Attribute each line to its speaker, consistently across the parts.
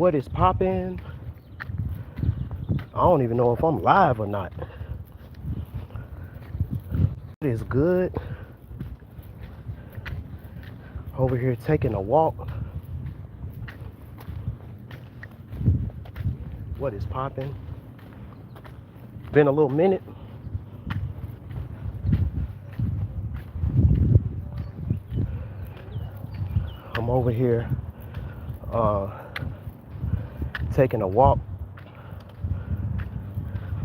Speaker 1: What is poppin'? I don't even know if I'm live or not. It is good. Over here taking a walk. What is poppin'? Been a little minute. I'm over here taking a walk.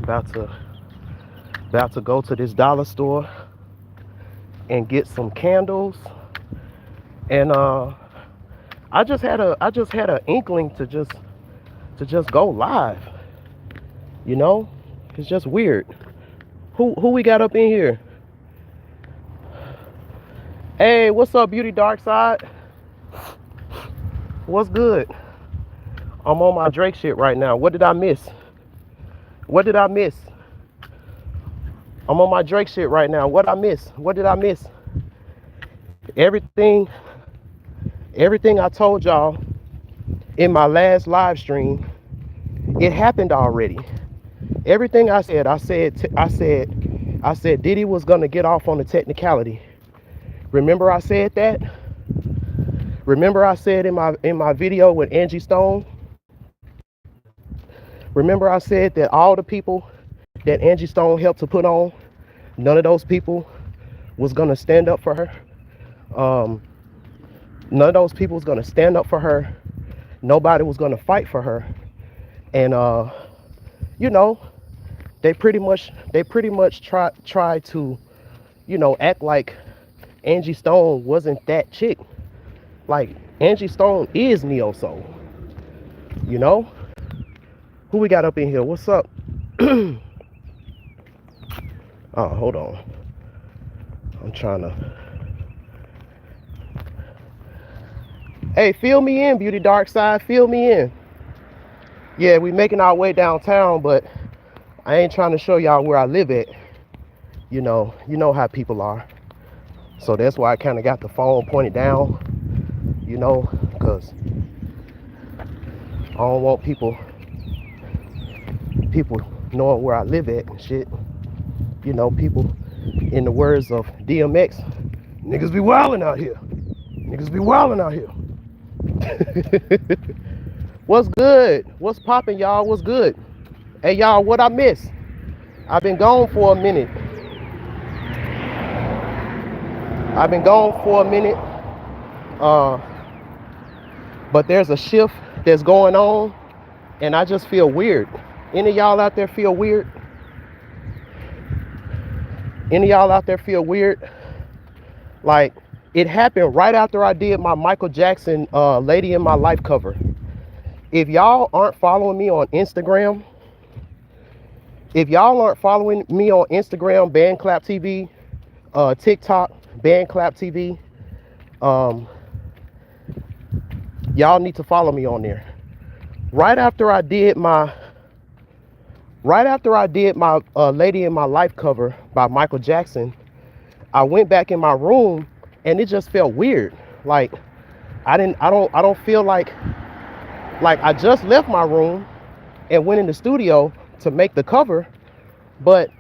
Speaker 1: About to go to this dollar store and get some candles. And I just had an inkling to just go live. You know, it's just weird. Who we got up in here? Hey, what's up, Beauty Dark Side? What's good? I'm on my Drake shit right now. What did I miss? What did I miss? I'm on my Drake shit right now. What I miss? What did I miss? Everything I told y'all in my last live stream, it happened already. Everything I said Diddy was gonna get off on the technicality. Remember I said that? Remember I said in my video with Angie Stone? Remember I said that all the people that Angie Stone helped to put on, none of those people was gonna stand up for her. None of those people was gonna stand up for her. Nobody was gonna fight for her. And you know, they pretty much tried to, you know, act like Angie Stone wasn't that chick. Like, Angie Stone is Neo Soul. You know? Who we got up in here? What's up? Oh, hold on. I'm trying to. Hey, fill me in, Beauty Dark Side. Fill me in. Yeah, we making our way downtown, but I ain't trying to show y'all where I live at. You know how people are. So that's why I kind of got the phone pointed down. You know, because I don't want people knowing where I live at and shit. You know, people, in the words of DMX, niggas be wildin' out here. Niggas be wildin' out here. What's good? What's poppin', y'all? What's good? Hey, y'all, what I miss? I've been gone for a minute. But there's a shift that's going on, and I just feel weird. Any of y'all out there feel weird? Any of y'all out there feel weird? Like, it happened right after I did my Michael Jackson Lady in My Life cover. If y'all aren't following me on Instagram, BandClapTv, TikTok, BandClapTV, y'all need to follow me on there. Right after I did my Lady in My Life cover by Michael Jackson, I went back in my room and it just felt weird. Like, I don't feel like I just left my room and went in the studio to make the cover, but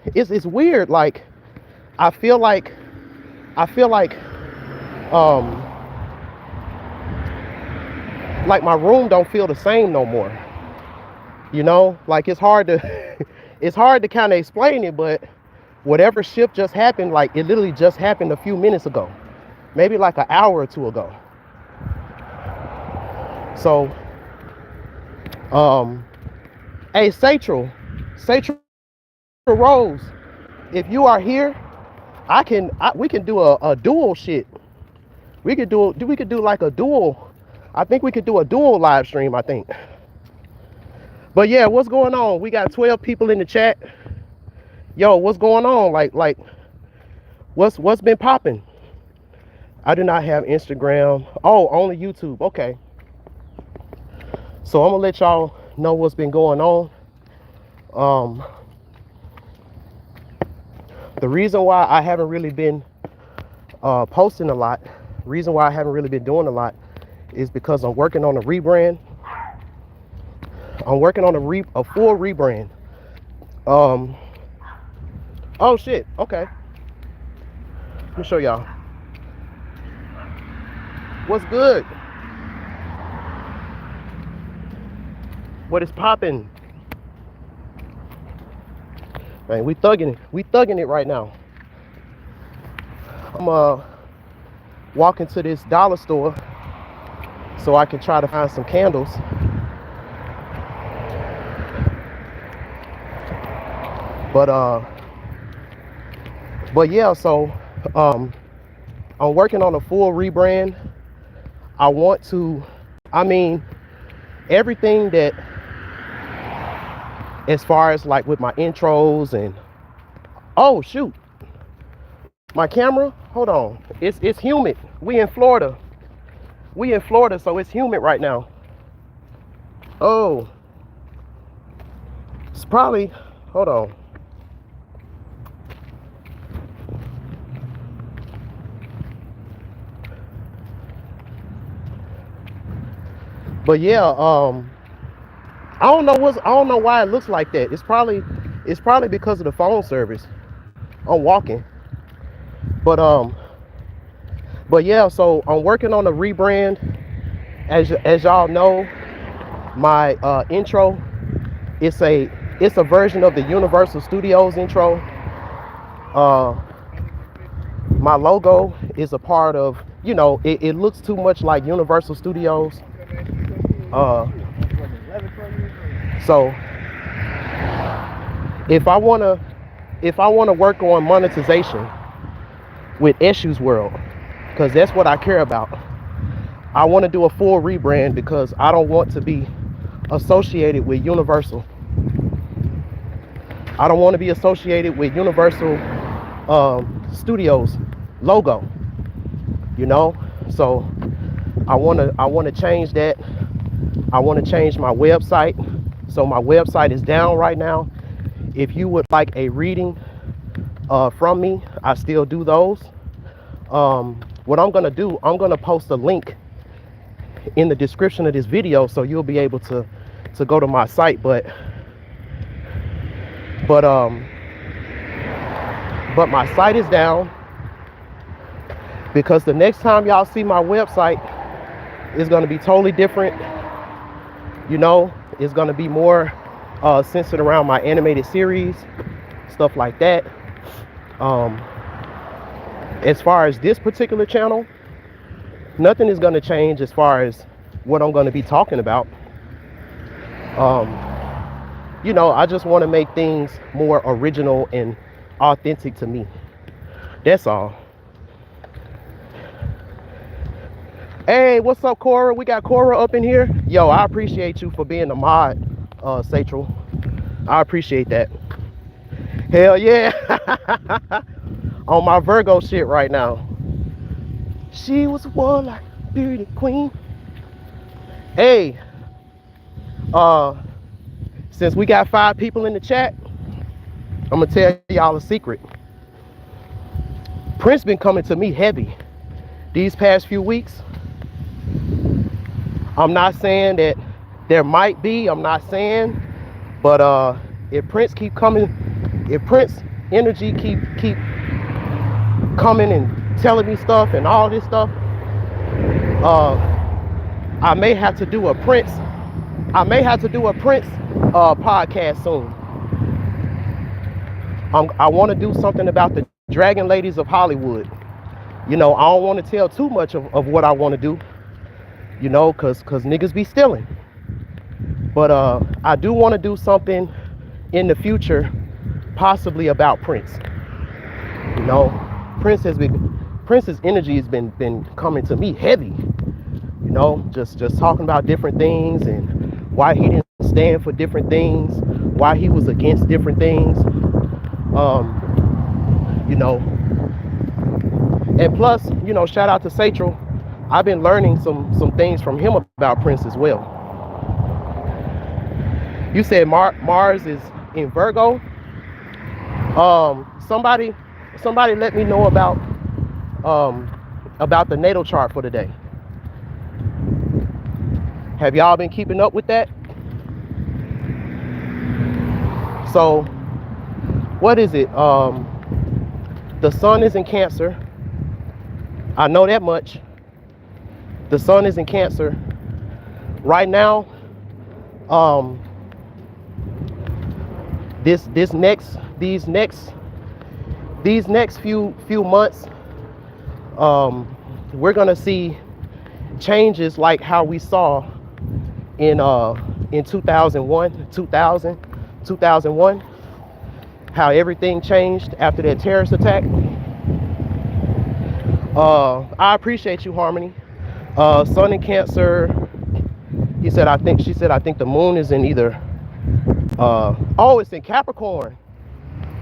Speaker 1: it's weird. Like, I feel like my room don't feel the same no more. You know, like, it's hard to kind of explain it, but whatever shift just happened, like, it literally just happened a few minutes ago, maybe like an hour or two ago. So, hey, Satchel Rose, if you are here, we can do a dual shit. We could do like a dual. I think we could do a dual live stream, I think. But yeah, what's going on? We got 12 people in the chat. Yo, what's going on? Like, what's been popping? I do not have Instagram. Oh, only YouTube. Okay. So I'm gonna let y'all know what's been going on. The reason why I haven't really been posting a lot, reason why I haven't really been doing a lot, is because I'm working on a rebrand. I'm working on a full rebrand. Oh shit. Okay. Let me show y'all. What's good? What is popping? Man, we thugging it. We thugging it right now. I'm walking to this dollar store so I can try to find some candles. But yeah, so I'm working on a full rebrand. I want to, I mean, everything that, as far as like with my intros and, oh shoot, my camera, hold on, it's humid. We in Florida, so it's humid right now. Oh, it's probably, hold on. But yeah, I don't know why it looks like that. It's probably because of the phone service. I'm walking. But yeah, so I'm working on a rebrand. As y'all know, my intro, it's a version of the Universal Studios intro. My logo is a part of, you know, it looks too much like Universal Studios. So if I wanna work on monetization with Issues World, because that's what I care about, I want to do a full rebrand because I don't want to be associated with Universal. I don't want to be associated with Universal Studios logo, you know. So I want to change that. I want to change my website. So my website is down right now. If you would like a reading from me, I still do those. What I'm gonna do, I'm gonna post a link in the description of this video so you'll be able to go to my site. But my site is down because the next time y'all see my website, it's gonna be totally different. You know, it's gonna be more centered around my animated series, stuff like that. As far as this particular channel, nothing is gonna change as far as what I'm gonna be talking about. You know, I just want to make things more original and authentic to me. That's all. Hey, what's up, Cora? We got Cora up in here. Yo, I appreciate you for being a mod, Satchel. I appreciate that. Hell yeah. On my Virgo shit right now. She was a warlike beauty queen. Hey, since we got 5 people in the chat, I'm gonna tell y'all a secret. Prince been coming to me heavy these past few weeks. I'm not saying that there might be, I'm not saying, but if Prince keep coming, if Prince energy keep coming and telling me stuff and all this stuff, I may have to do a Prince podcast soon. I want to do something about the Dragon Ladies of Hollywood. You know, I don't want to tell too much of what I want to do, you know, cause niggas be stealing. But I do want to do something in the future, possibly about Prince. You know, Prince's energy has been coming to me heavy. You know, just talking about different things and why he didn't stand for different things, why he was against different things. You know, and plus, you know, shout out to Satchel. I've been learning some things from him about Prince as well. You said Mars is in Virgo. Somebody let me know about the natal chart for today. Have y'all been keeping up with that? So what is it? The sun is in Cancer. I know that much. The sun is in Cancer. Right now, these next few months, we're gonna see changes like how we saw in 2001, how everything changed after that terrorist attack. I appreciate you, Harmony. Sun in Cancer. She said I think the moon is in either oh, it's in Capricorn.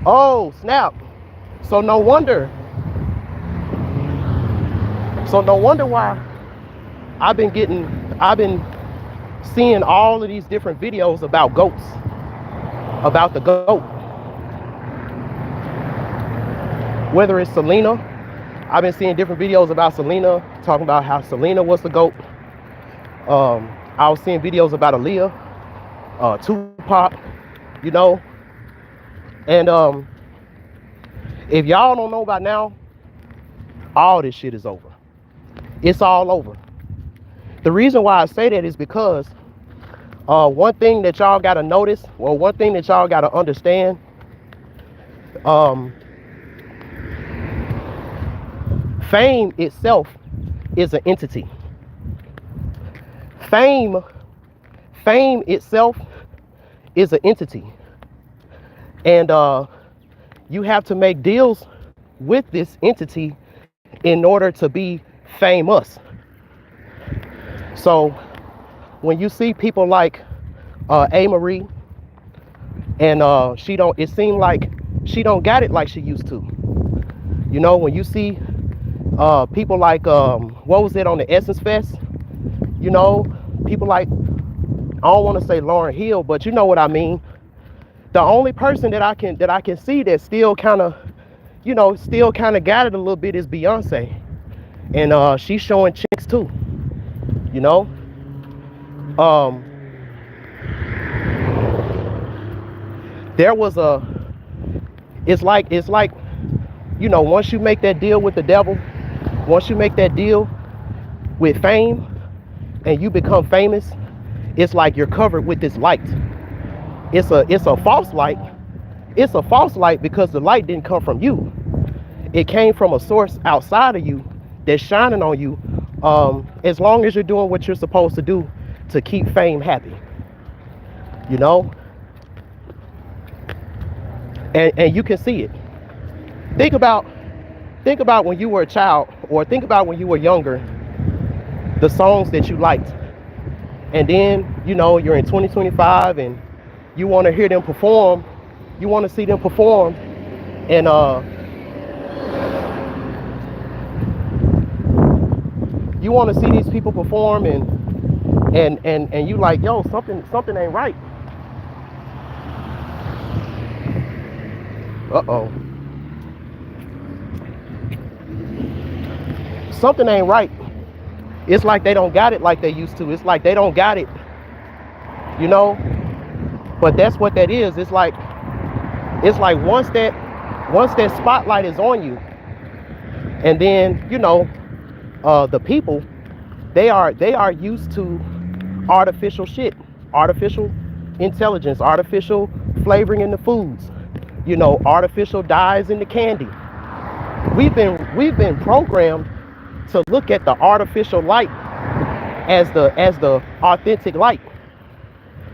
Speaker 1: Oh, snap. So no wonder why I've been seeing all of these different videos about goats, about the goat. Whether it's Selena, I've been seeing different videos about Selena, talking about how Selena was the goat. I was seeing videos about Aaliyah, Tupac, you know. And if y'all don't know by now, all this shit is over. It's all over. The reason why I say that is because one thing that y'all gotta notice, well, one thing that y'all gotta understand, fame itself is an entity. Fame itself is an entity. And you have to make deals with this entity in order to be famous. So when you see people like A. Marie, and it seemed like she don't got it like she used to. You know, when you see people like what was it on the Essence Fest? You know, people like, I don't want to say Lauryn Hill, but you know what I mean. The only person that I can see that still kind of, you know, still kind of got it a little bit is Beyonce, and she's showing chinks too. You know, there was it's like, you know, once you make that deal with the devil, once you make that deal with fame and you become famous, it's like you're covered with this light. It's a false light. It's a false light because the light didn't come from you. It came from a source outside of you that's shining on you, as long as you're doing what you're supposed to do to keep fame happy. You know? And you can see it. Think about when you were a child, or think about when you were younger, the songs that you liked. And then, you know, you're in 2025 and you want to hear them perform, you want to see them perform, and you want to see these people perform, and you like, yo, something ain't right. Uh-oh. Something ain't right. It's like they don't got it like they used to. It's like they don't got it, you know. But that's what that is. It's like once that spotlight is on you, and then, you know, the people, they are used to artificial shit, artificial intelligence, artificial flavoring in the foods, you know, artificial dyes in the candy. We've been programmed to look at the artificial light as the authentic light.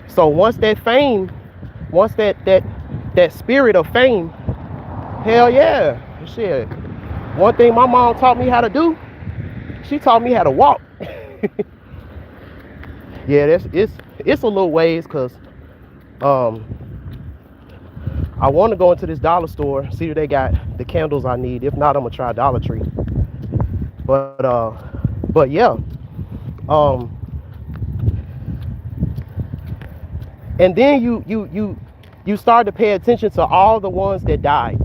Speaker 1: So once that fame, once that spirit of fame, hell yeah, shit. One thing my mom taught me how to do, she taught me how to walk. Yeah, it's a little ways, cause I want to go into this dollar store, see if they got the candles I need. If not, I'm gonna try Dollar Tree. But yeah, and then you start to pay attention to all the ones that died,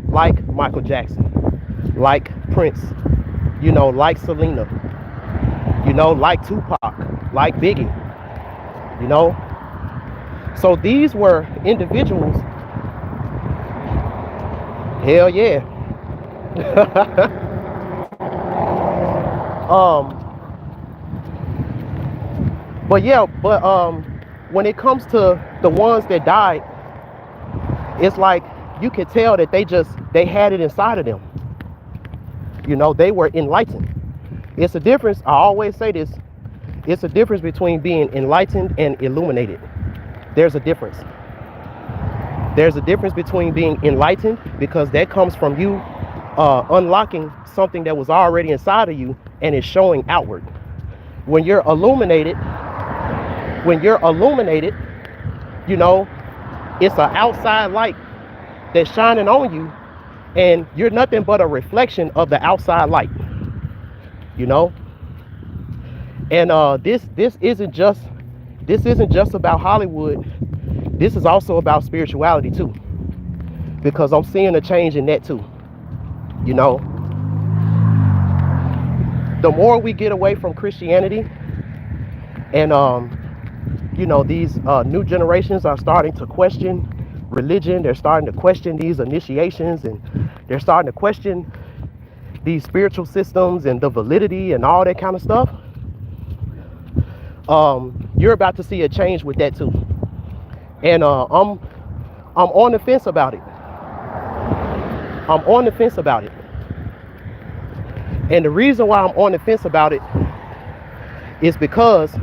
Speaker 1: like Michael Jackson, like Prince, you know, like Selena, you know, like Tupac, like Biggie, you know. So these were individuals. Hell yeah. But yeah, but when it comes to the ones that died, it's like you can tell that they had it inside of them. You know, they were enlightened. It's a difference. I always say this. It's a difference between being enlightened and illuminated. There's a difference. There's a difference between being enlightened, because that comes from you unlocking something that was already inside of you and is showing outward. When you're illuminated, you know, it's an outside light that's shining on you, and you're nothing but a reflection of the outside light, you know. And this isn't just about Hollywood. This is also about spirituality too, because I'm seeing a change in that too. You know, the more we get away from Christianity, and you know, these new generations are starting to question religion. They're starting to question these initiations, and they're starting to question these spiritual systems and the validity and all that kind of stuff. You're about to see a change with that too. And I'm on the fence about it. I'm on the fence about it. And the reason why I'm on the fence about it is because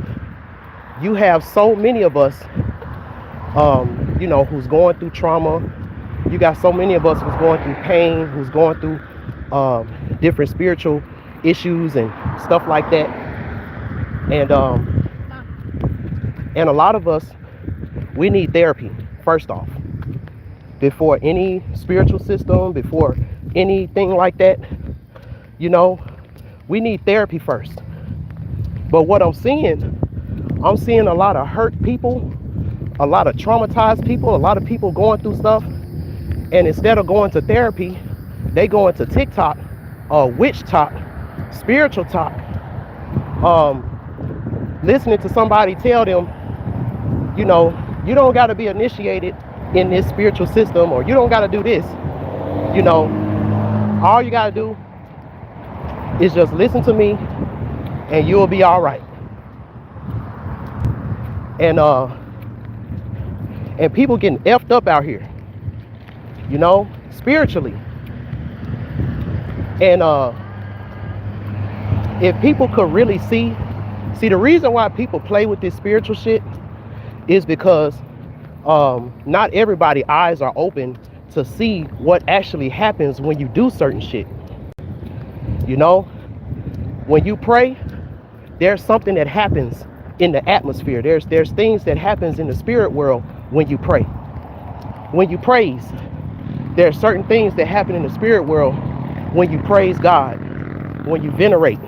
Speaker 1: you have so many of us, you know, who's going through trauma. You got so many of us who's going through pain, who's going through different spiritual issues and stuff like that. And a lot of us, we need therapy first off, before any spiritual system, before anything like that. You know, we need therapy first. But what I'm seeing a lot of hurt people, a lot of traumatized people, a lot of people going through stuff, and instead of going to therapy, they go into TikTok, witch talk, spiritual talk, listening to somebody tell them, you know, you don't got to be initiated in this spiritual system, or you don't got to do this. You know, all you got to do is just listen to me and you'll be all right. And people getting effed up out here, you know, spiritually. And if people could really see the reason why people play with this spiritual shit is because not everybody's eyes are open to see what actually happens when you do certain shit. You know, when you pray, there's something that happens in the atmosphere. There's things that happens in the spirit world when you pray. When you praise, there are certain things that happen in the spirit world when you praise God, when you venerate,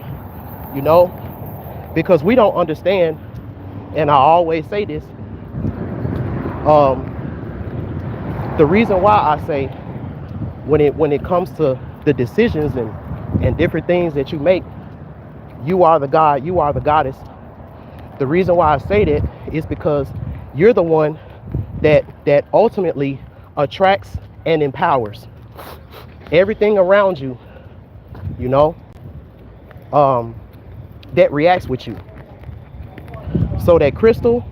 Speaker 1: you know, because we don't understand. And I always say this, the reason why I say when it comes to the decisions and different things that you make, you are the God, you are the goddess. The reason why I say that is because you're the one that ultimately attracts and empowers everything around you, you know, that reacts with you. So that crystal,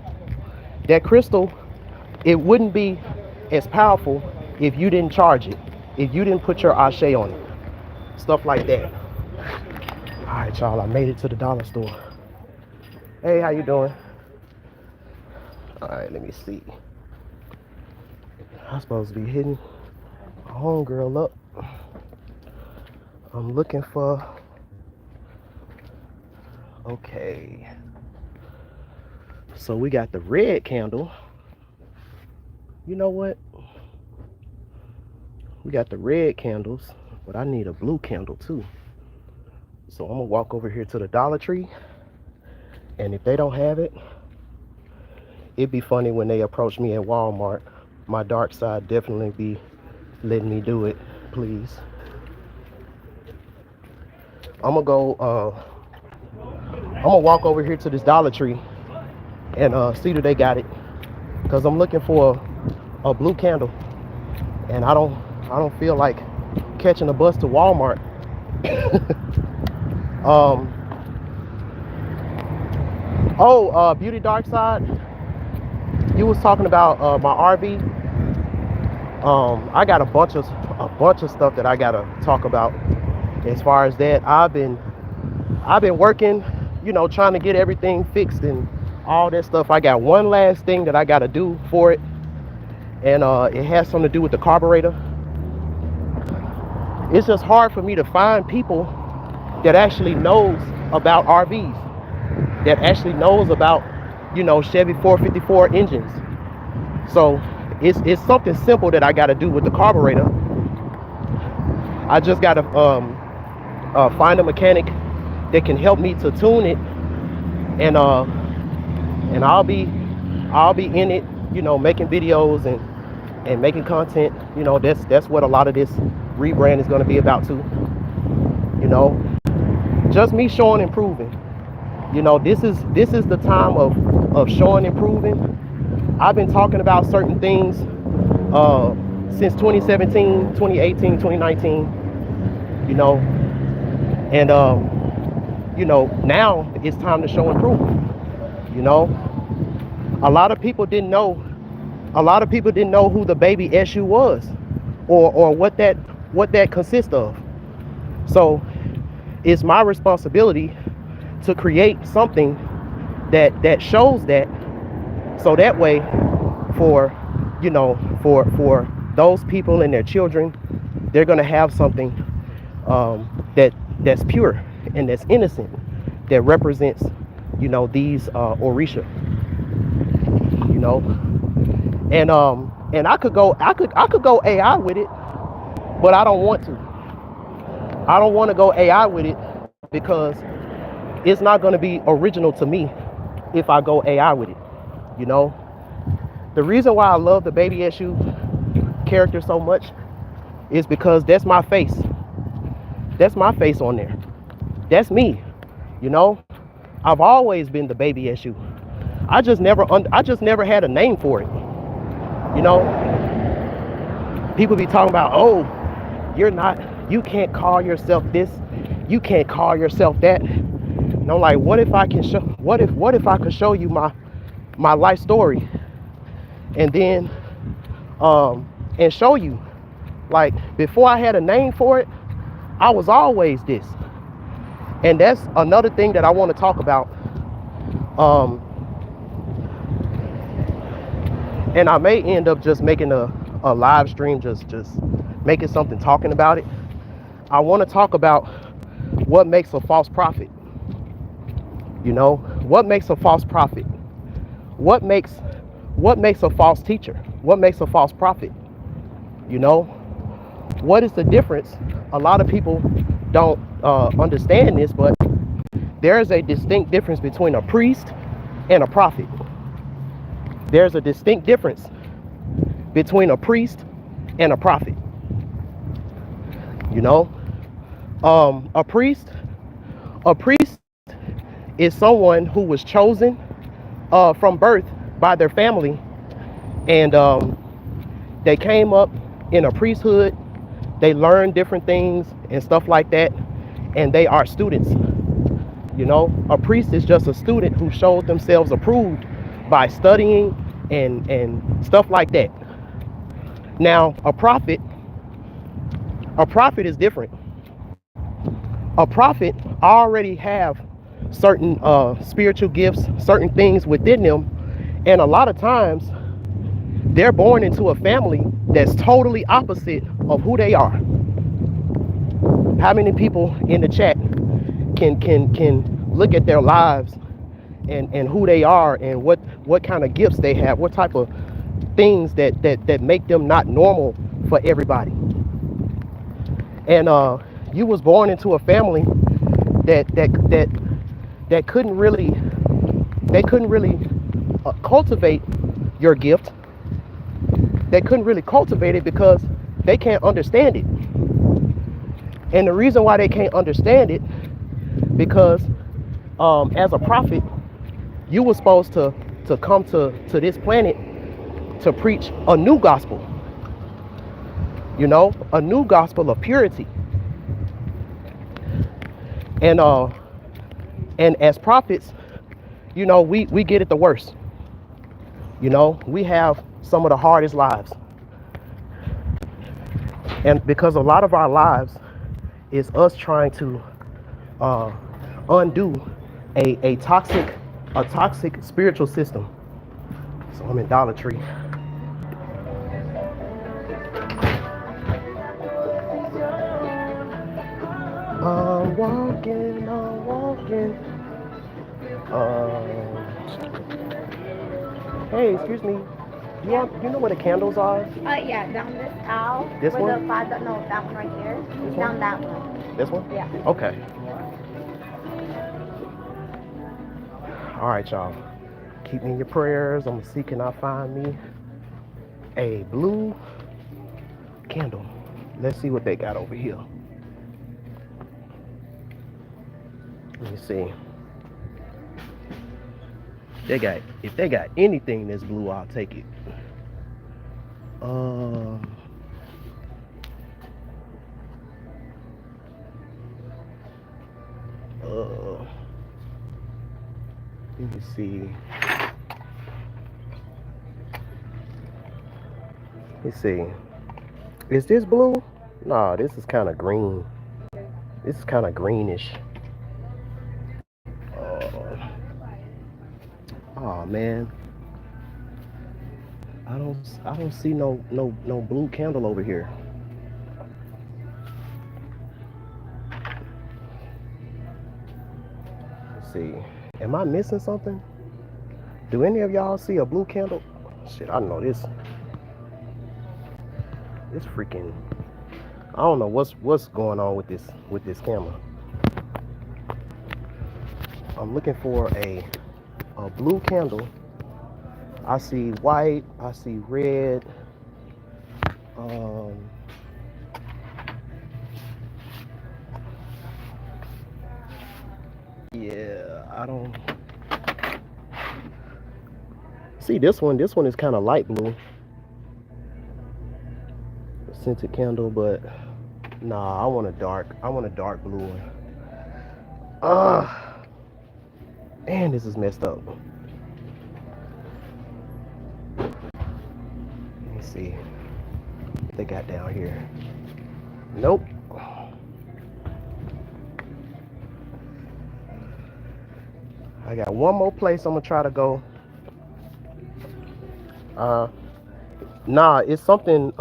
Speaker 1: it wouldn't be as powerful if you didn't charge it, if you didn't put your ashe on it, stuff like that. All right, y'all, I made it to the dollar store. Hey, how you doing? All right, let me see. I'm supposed to be hitting a homegirl up. I'm looking for, okay. So we got the red candle. You know what? We got the red candles, but I need a blue candle too. So I'm gonna walk over here to the Dollar Tree, and if they don't have it, it'd be funny when they approach me at Walmart. My dark side definitely be letting me do it, please. I'm gonna walk over here to this Dollar Tree and see that they got it. because I'm looking for a blue candle, and I don't feel like catching a bus to Walmart. Beauty Dark Side, you was talking about my RV. I got a bunch of stuff that I gotta talk about as far as that. I've been working, trying to get everything fixed and all that stuff. I got one last thing that I gotta do for it, and it has something to do with the carburetor. It's just hard for me to find people that actually knows about RVs, that actually knows about, Chevy 454 engines. So it's something simple that I got to do with the carburetor. I just got to find a mechanic that can help me to tune it, and I'll be in it, making videos and making content. That's what a lot of this rebrand is going to be about too. Just me showing and proving. This is the time of showing and proving. I've been talking about certain things since 2017, 2018, 2019, and now it's time to show and prove. A lot of people didn't know who the baby SU was, or what that consists of. So it's my responsibility to create something that shows that, so that way for those people and their children, they're gonna have something that's pure and that's innocent, that represents these Orisha. And I could go AI with it, but I don't want to. I don't want to go AI with it because it's not going to be original to me if I go AI with it. The reason why I love the Baby SU character so much is because that's my face. That's my face on there. That's me. I've always been the Baby SU. I just never had a name for it. People be talking about, oh, you can't call yourself this, you can't call yourself that. And I'm like, what if I could show you my life story, and then and show you, like, before I had a name for it, I was always this. And that's another thing that I want to talk about. And I may end up just making a live stream, just making something talking about it. I want to talk about what makes a false prophet. What makes a false prophet? What makes a false teacher? What makes a false prophet? What is the difference? A lot of people don't understand this, but there is a distinct difference between a priest and a prophet. There's a distinct difference between a priest and a prophet. A priest is someone who was chosen from birth by their family, and they came up in a priesthood. They learned different things and stuff like that, and they are students. A priest is just a student who showed themselves approved by studying and stuff like that. Now, a prophet is different. A prophet already have certain spiritual gifts, certain things within them, and a lot of times they're born into a family that's totally opposite of who they are. How many people in the chat can look at their lives and who they are, and what kind of gifts they have, what type of things that make them not normal for everybody? And you was born into a family that couldn't really cultivate your gift. They couldn't really cultivate it because they can't understand it. And the reason why they can't understand it, because as a prophet, you were supposed to come to this planet to preach a new gospel, you know, a new gospel of purity. And as prophets, you know, we get it the worst. You know, we have some of the hardest lives. And because a lot of our lives is us trying to undo a toxic spiritual system. So I'm in Dollar Tree. I'm walking. Hey, excuse me. Do you know where the candles are?
Speaker 2: Yeah, down this aisle.
Speaker 1: This
Speaker 2: with
Speaker 1: one?
Speaker 2: The father, no, that one right here.
Speaker 1: This
Speaker 2: down
Speaker 1: one?
Speaker 2: that one.
Speaker 1: This one?
Speaker 2: Yeah.
Speaker 1: Okay. All right, y'all. Keep me in your prayers. I'm gonna see, can I find me a blue candle? Let's see what they got over here. Let me see. If they got anything that's blue, I'll take it. Let me see. Let's see. Is this blue? Nah, this is kind of green. This is kind of greenish. Oh man. I don't see no blue candle over here. Let's see. Am I missing something? Do any of y'all see a blue candle? Shit, I know this. This freaking, I don't know what's going on with this camera. I'm looking for a blue candle. I see white, I see red. Yeah, I don't see this one. This one is kind of light blue. A scented candle, but nah, I want a dark blue one. Man, this is messed up. Let me see what they got down here. Nope. I got one more place I'm gonna try to go. Nah, it's something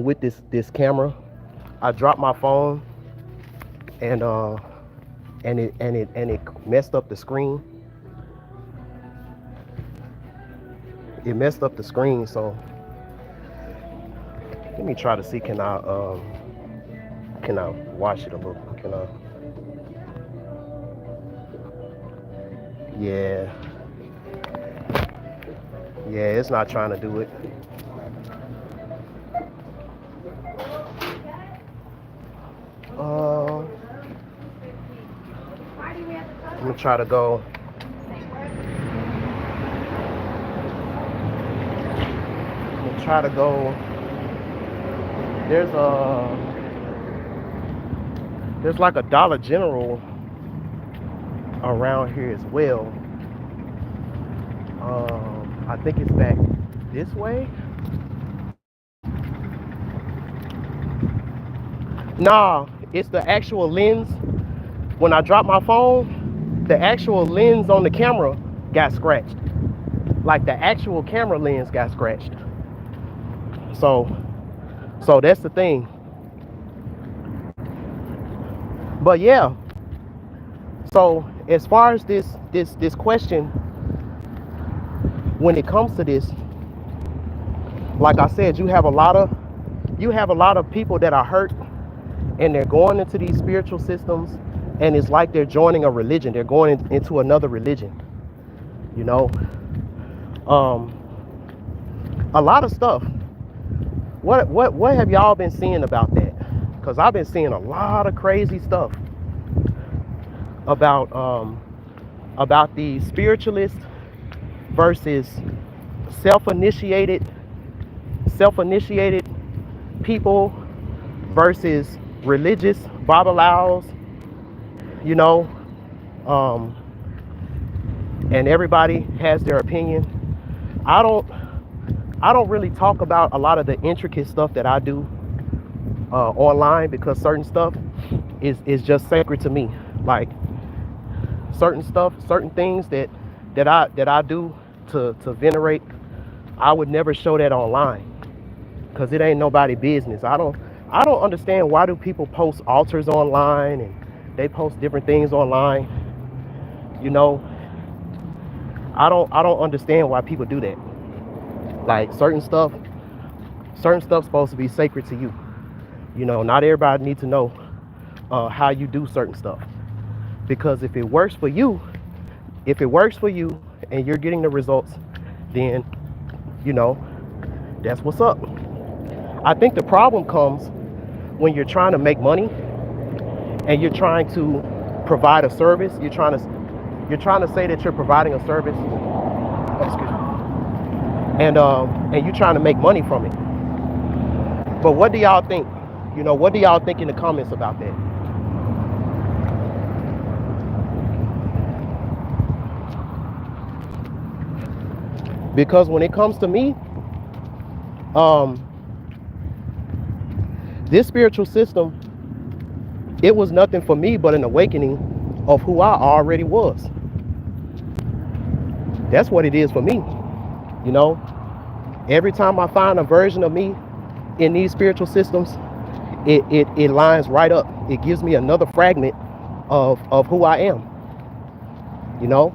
Speaker 1: with this camera. I dropped my phone and it messed up the screen. It messed up the screen, so let me try to see, can I watch it a little? Can I? Yeah, it's not trying to do it. I'm gonna try to go. There's like a Dollar General around here as well. I think it's back this way. Nah, it's the actual lens. When I dropped my phone, the actual lens on the camera got scratched. Like the actual camera lens got scratched. So that's the thing. But yeah. So as far as this question, when it comes to this, like I said, you have a lot of people that are hurt, and they're going into these spiritual systems, and it's like they're joining a religion. They're going into another religion. You know, a lot of stuff. What have y'all been seeing about that? Because I've been seeing a lot of crazy stuff about the spiritualist versus self-initiated people versus religious babalaos, you know, um, and everybody has their opinion. I don't really talk about a lot of the intricate stuff that I do online, because certain stuff is just sacred to me. Like certain things that I do to venerate, I would never show that online because it ain't nobody business. I don't understand why do people post altars online and they post different things online. You know, I don't understand why people do that. Like certain stuff's supposed to be sacred to you. You know, not everybody needs to know how you do certain stuff, because if it works for you, and you're getting the results, then you know that's what's up. I think the problem comes when you're trying to make money and you're trying to provide a service. You're trying to say that you're providing a service. Oh, excuse me. And you're trying to make money from it. But what do y'all think? You know, what do y'all think in the comments about that? Because when it comes to me, this spiritual system, it was nothing for me but an awakening of who I already was. That's what it is for me. You know, every time I find a version of me in these spiritual systems, it lines right up. It gives me another fragment of who I am, you know,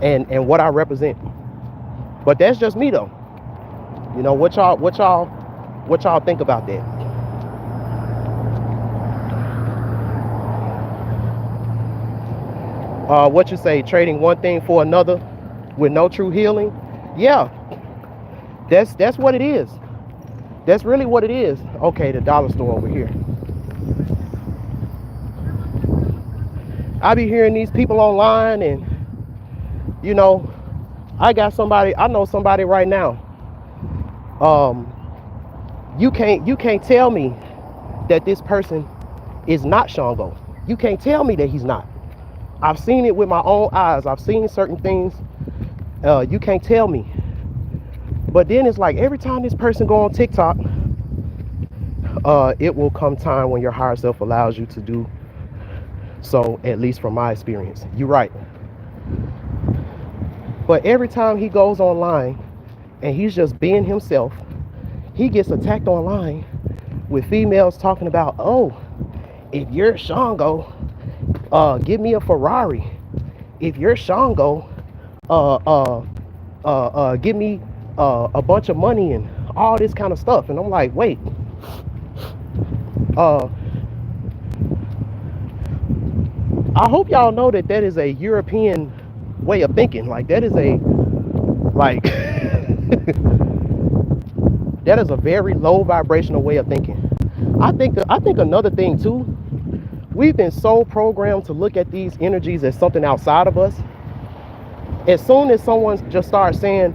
Speaker 1: and what I represent. But that's just me though. You know, what y'all think about that? What you say, trading one thing for another with no true healing? Yeah, that's what it is. That's really what it is. Okay, the dollar store over here. I be hearing these people online, and you know, I know somebody right now. You can't tell me that this person is not Shango. You can't tell me that he's not. I've seen it with my own eyes. I've seen certain things. You can't tell me. But then it's like every time this person go on TikTok, it will come time when your higher self allows you to do so, at least from my experience. You're right. But every time he goes online and he's just being himself, he gets attacked online with females talking about, oh, if you're Shango, give me a Ferrari. If you're Shango, give me a bunch of money and all this kind of stuff. And I'm like, wait, I hope y'all know that is a European way of thinking. Like that is a that is a very low vibrational way of thinking. I think another thing too, we've been so programmed to look at these energies as something outside of us. As soon as someone just starts saying,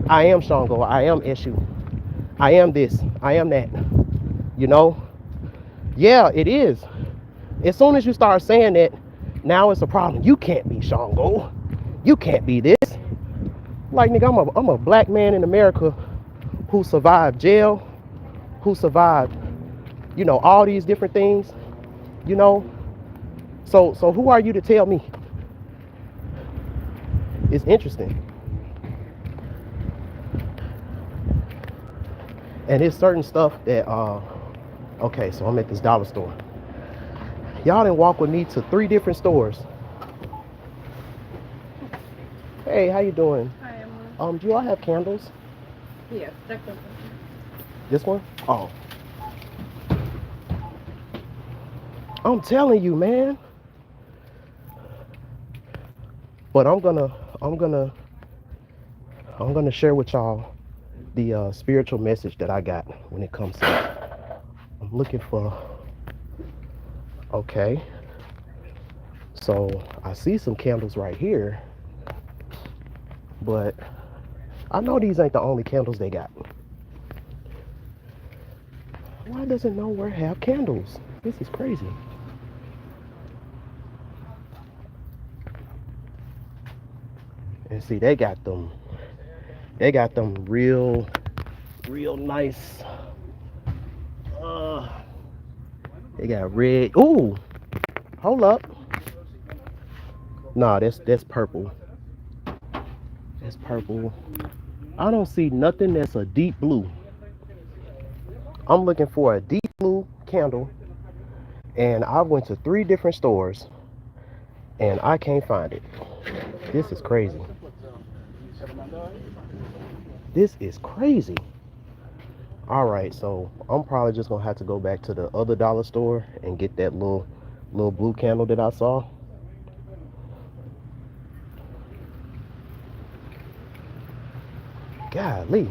Speaker 1: I am Shango, I am Eshu, I am this, I am that, you know, yeah, it is. As soon as you start saying that, now it's a problem. You can't be Shango. You can't be this. Like, nigga, I'm a black man in America who survived jail, who survived, you know, all these different things, you know. So who are you to tell me? It's interesting. And it's certain stuff that, okay, so I'm at this dollar store. Y'all didn't walk with me to 3 different stores. Hey, how you doing?
Speaker 2: Hi,
Speaker 1: Do y'all have candles?
Speaker 2: Yes, that's okay.
Speaker 1: This one? Oh. I'm telling you, man. But I'm gonna share with y'all the spiritual message that I got when it comes to it. I'm looking for. Okay. So I see some candles right here. But I know these ain't the only candles they got. Why doesn't nowhere have candles? This is crazy. And see, they got them real nice. They got red. Ooh, hold up. Nah, that's purple. That's purple. I don't see nothing that's a deep blue. I'm looking for a deep blue candle, and I went to 3 different stores, and I can't find it. This is crazy. This is crazy. All right, so I'm probably just gonna have to go back to the other dollar store and get that little blue candle that I saw. Golly.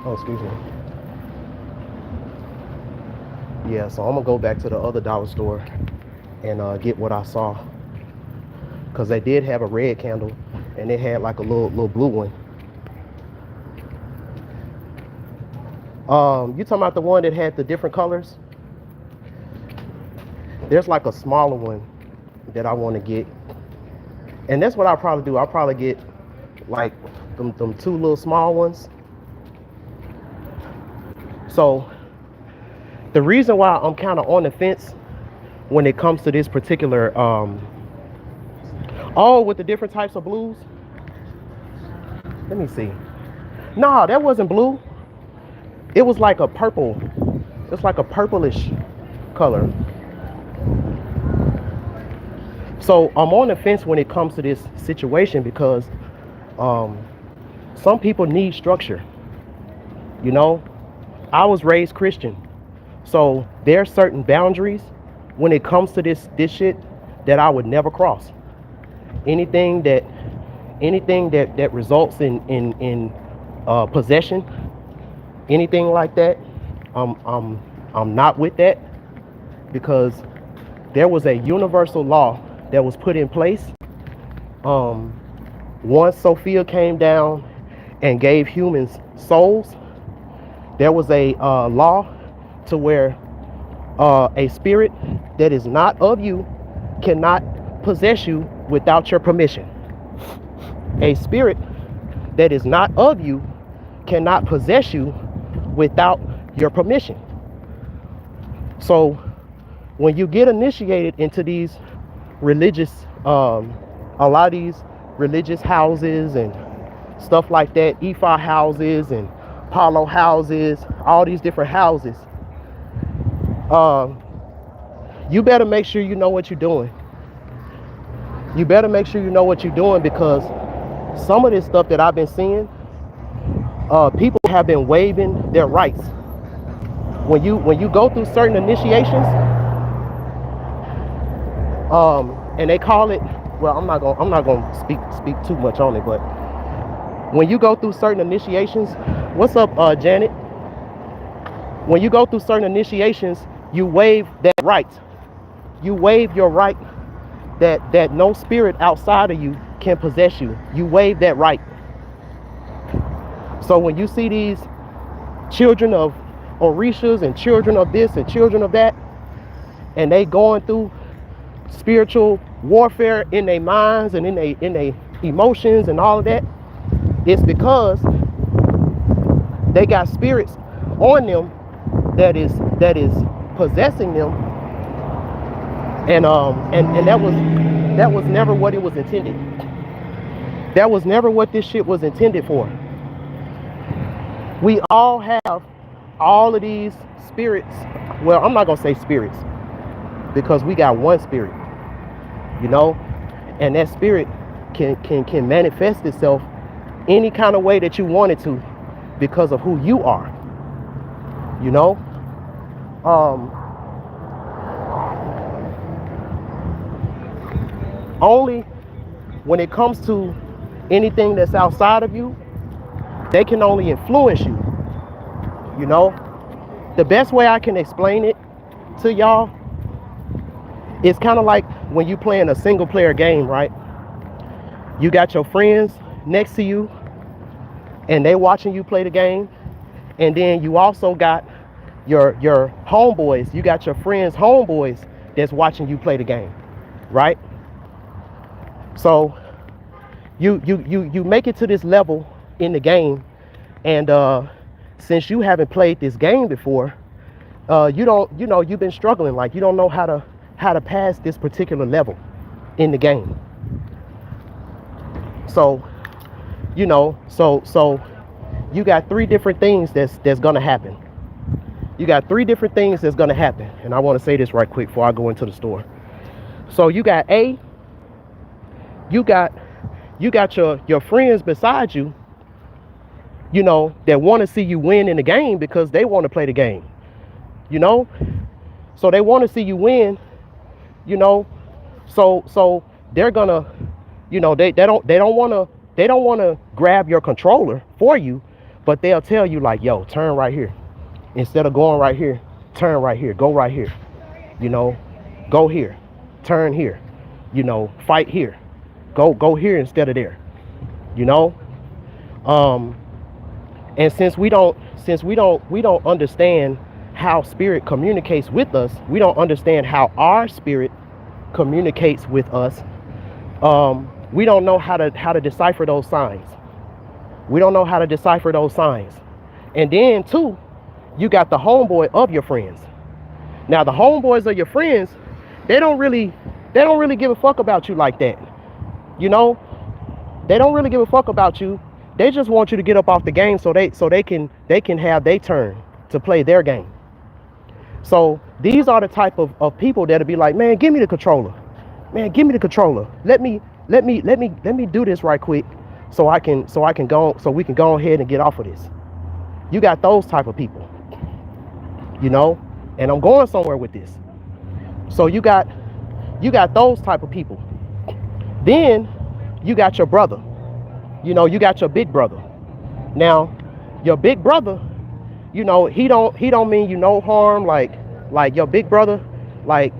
Speaker 1: Oh, excuse me. Yeah, so I'm gonna go back to the other dollar store and get what I saw, because they did have a red candle and they had like a little blue one. You talking about the one that had the different colors? There's like a smaller one that I want to get, and that's what I'll probably do. I'll probably get like them 2 little small ones. So the reason why I'm kind of on the fence when it comes to this particular with the different types of blues. Let me see. Nah, that wasn't blue. It was like a purple. It's like a purplish color. So I'm on the fence when it comes to this situation, because some people need structure. You know, I was raised Christian, so there are certain boundaries when it comes to this shit that I would never cross. Anything that results in possession, anything like that, I'm not with that, because there was a universal law that was put in place once Sophia came down and gave humans souls. There was a law to where a spirit that is not of you cannot possess you without your permission. A spirit that is not of you cannot possess you without your permission. So when you get initiated into these religious, a lot of these religious houses and stuff like that, Ifa houses and Apollo houses, all these different houses, you better make sure you know what you're doing. You better make sure you know what you're doing, because some of this stuff that I've been seeing, people have been waiving their rights. When you go through certain initiations, and they call it, well, I'm not gonna speak too much on it, but when you go through certain initiations, what's up, Janet? When you go through certain initiations, you waive that right. You waive your right that no spirit outside of you can possess you. You waive that right. So when you see these children of Orishas and children of this and children of that, and they going through spiritual warfare in their minds and in their emotions and all of that, it's because they got spirits on them that is possessing them, and that was never what it was intended. That was never what this shit was intended for. We all have all of these spirits. Well, I'm not gonna say spirits, because we got one spirit, you know, and that spirit can manifest itself any kind of way that you want it to, because of who you are, you know. Only when it comes to anything that's outside of you, they can only influence you, you know. The best way I can explain it to y'all, it's kind of like when you playing a single player game, right? You got your friends next to you and they watching you play the game. And then you also got your homeboys. You got your friends' homeboys that's watching you play the game, right? So you make it to this level in the game, and since you haven't played this game before, you don't, you've been struggling, like you don't know how to pass this particular level in the game. So so you got three different things that's gonna happen. You got three different things that's gonna happen, and I want to say this right quick before I go into the store. So you got you got your friends beside you, that want to see you win in the game because they want to play the game, so they want to see you win, so they're gonna, they don't want to grab your controller for you, but they'll tell you like, yo, turn right here. Instead of going right here, turn right here, go right here, go here, turn here, fight here, go here instead of there, and since we don't understand how spirit communicates with us, we don't understand how our spirit communicates with us. We don't know how to decipher those signs. We don't know how to decipher those signs. And then too, you got the homeboy of your friends. Now the homeboys of your friends, they don't really give a fuck about you like that. They don't really give a fuck about you. They just want you to get up off the game so they can have their turn to play their game. So these are the type of people that'll be like, man, give me the controller. Man, give me the controller. Let me do this right quick so we can go ahead and get off of this. You got those type of people. And I'm going somewhere with this. So you got those type of people. Then you got your brother. You got your big brother. Now, your big brother, he don't mean you no harm. Like your big brother, like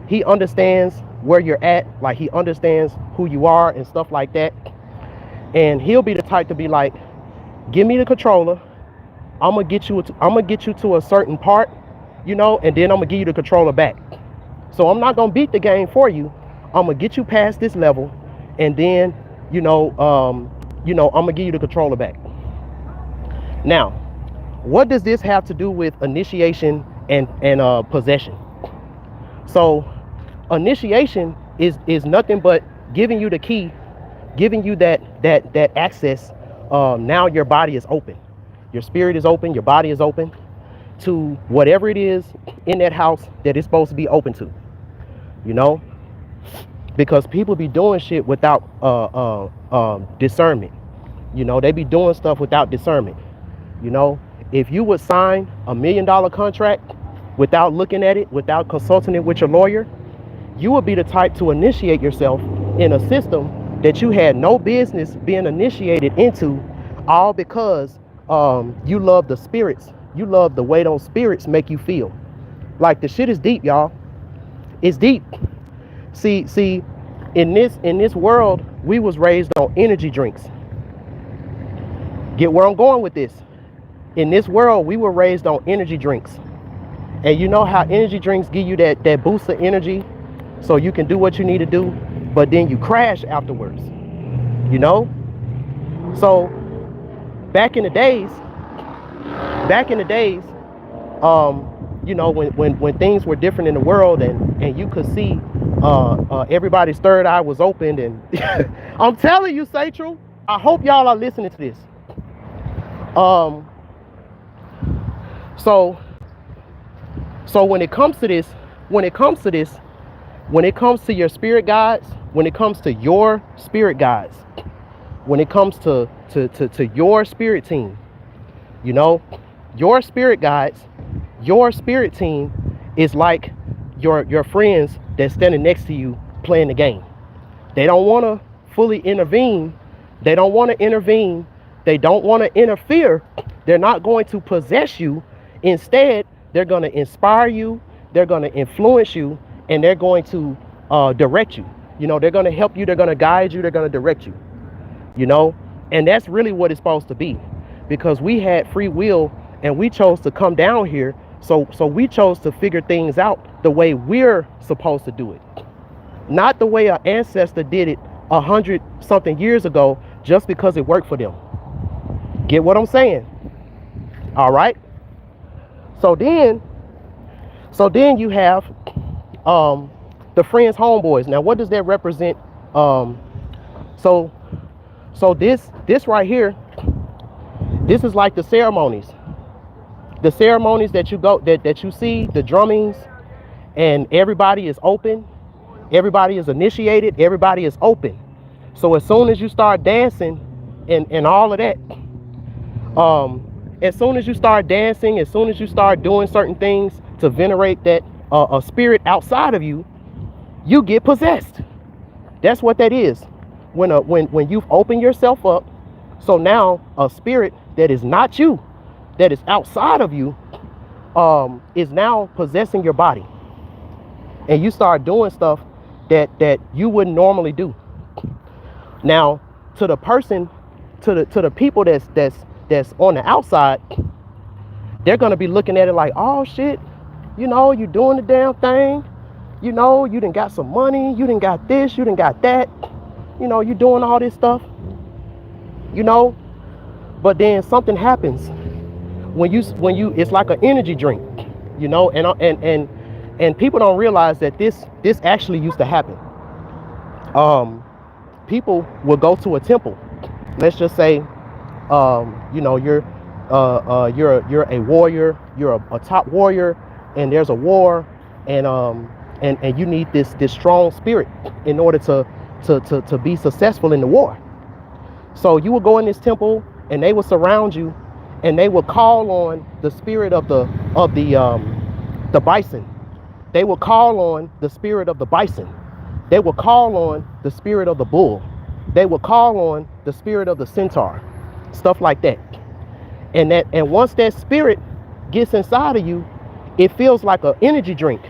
Speaker 1: he understands where you're at. Like he understands who you are and stuff like that. And he'll be the type to be like, give me the controller. I'm gonna get you to a certain part, and then I'm gonna give you the controller back. So I'm not gonna beat the game for you. I'm gonna get you past this level, and then I'm gonna give you the controller back. Now, what does this have to do with initiation and possession? So initiation is nothing but giving you the key, giving you that access. Now your body is open. Your spirit is open, your body is open to whatever it is in that house that it's supposed to be open to, because people be doing shit without discernment. They be doing stuff without discernment. If you would sign $1 million contract without looking at it, without consulting it with your lawyer, you would be the type to initiate yourself in a system that you had no business being initiated into, all because you love the spirits. You love the way those spirits make you feel. Like, the shit is deep, y'all. It's deep. See, in this world, we was raised on energy drinks. Get where I'm going with this? In this world, we were raised on energy drinks. And you know how energy drinks give you that boost of energy so you can do what you need to do, but then you crash afterwards. So back in the days, when things were different in the world, and you could see everybody's third eye was opened, and I'm telling you, Satchel, I hope y'all are listening to this. So when it comes to this, when it comes to your spirit guides, when it comes to your spirit guides, when it comes to your spirit team, your spirit guides, your spirit team is like your friends that's standing next to you playing the game. They don't want to fully intervene. They don't want to intervene. They don't want to interfere. They're not going to possess you. Instead, they're going to inspire you. They're going to influence you, and they're going to direct you. You know, they're going to help you, they're going to guide you, they're going to direct you, you know. And that's really what it's supposed to be, because we had free will and we chose to come down here. So we chose to figure things out the way we're supposed to do it, not the way our ancestor did it 100 something years ago just because it worked for them. Get what I'm saying? All right. So then you have the friends homeboys. Now what does that represent? So this right here, this is like the ceremonies that you go that you see, the drummings, and everybody is open, everybody is initiated, everybody is open. So as soon as you start dancing and all of that, as soon as you start dancing, as soon as you start doing certain things to venerate that a spirit outside of you, you get possessed. That's what that is. When you've opened yourself up, so now a spirit that is not you, that is outside of you, is now possessing your body, and you start doing stuff that you wouldn't normally do. Now, to the person, to the people that's on the outside, they're gonna be looking at it like, oh shit, you know, you doing the damn thing, you know, you done got some money, you done got this, you done got that, you know, you doing all this stuff, you know. But then something happens when you it's like an energy drink, you know, and people don't realize that this actually used to happen. People will go to a temple. Let's just say, you know, you're a warrior, you're a top warrior, and there's a war, and you need this strong spirit in order to be successful in the war. So you will go in this temple, and they will surround you, and they will call on the spirit of the bison. They will call on the spirit of the bison. They will call on the spirit of the bull. They will call on the spirit of the centaur, stuff like that. And once that spirit gets inside of you, it feels like an energy drink.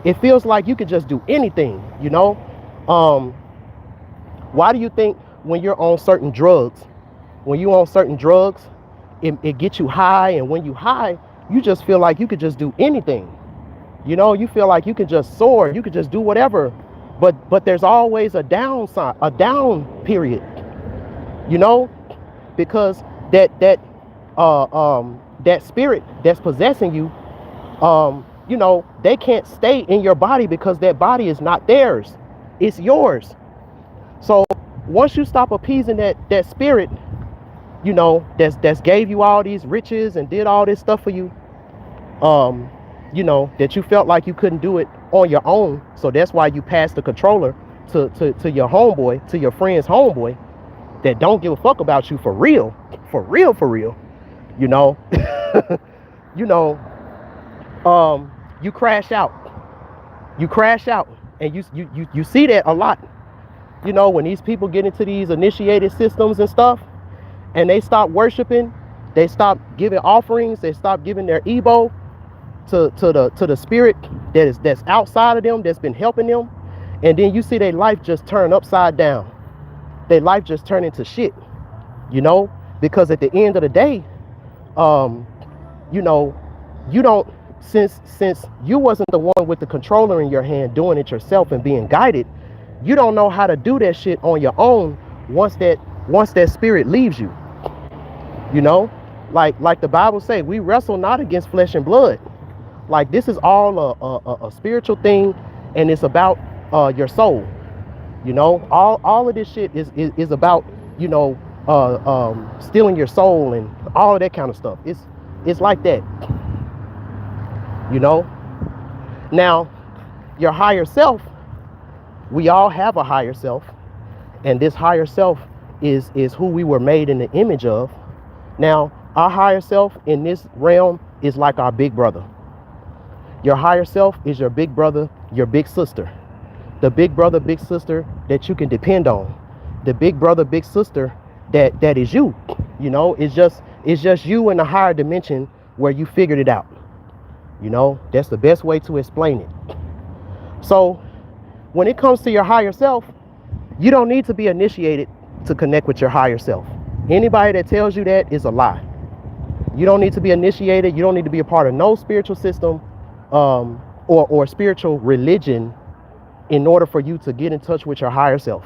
Speaker 1: It feels like you could just do anything, you know. Why do you think when you're on certain drugs, it gets you high, and when you high, you just feel like you could just do anything. You know, you feel like you could just soar, you could just do whatever. But there's always a downside, a down period. You know, because that spirit that's possessing you, you know, they can't stay in your body because that body is not theirs. It's yours. So once you stop appeasing that spirit, you know, that's gave you all these riches and did all this stuff for you, you know, that you felt like you couldn't do it on your own. So that's why you passed the controller to your homeboy, to your friend's homeboy that don't give a fuck about you for real, you know. You know, you crash out, and you see that a lot, you know, when these people get into these initiated systems and stuff, and they stop worshiping, they stop giving offerings, they stop giving their Ebo to the spirit that's outside of them, that's been helping them, and then you see their life just turn upside down. Their life just turn into shit, you know, because at the end of the day, you know, you don't, since you wasn't the one with the controller in your hand doing it yourself and being guided, you don't know how to do that shit on your own once that spirit leaves you. You know, like the Bible say, we wrestle not against flesh and blood. Like, this is all a spiritual thing, and it's about your soul. You know, all of this shit is about, you know, stealing your soul and all of that kind of stuff. It's like that. You know. Now, your higher self, we all have a higher self, and this higher self is who we were made in the image of. Now, our higher self in this realm is like our big brother. Your higher self is your big brother, your big sister. The big brother, big sister that you can depend on. The big brother, big sister that is you. You know, it's just you in a higher dimension where you figured it out. You know, that's the best way to explain it. So when it comes to your higher self, you don't need to be initiated to connect with your higher self. Anybody that tells you that is a lie. You don't need to be initiated. You don't need to be a part of no spiritual system or spiritual religion in order for you to get in touch with your higher self.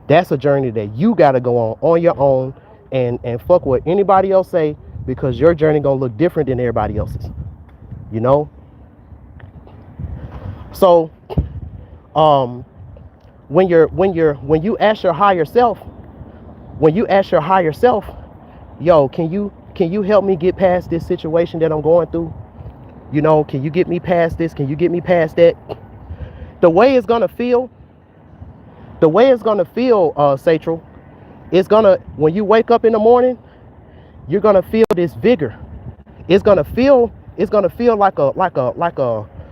Speaker 1: That's a journey that you got to go on your own, and fuck what anybody else say, because your journey gonna look different than everybody else's. You know. So, when you ask your higher self, yo, can you help me get past this situation that I'm going through? You know, can you get me past this? Can you get me past that? The way it's gonna feel, Satchel, it's gonna, when you wake up in the morning, you're gonna feel this vigor. It's gonna feel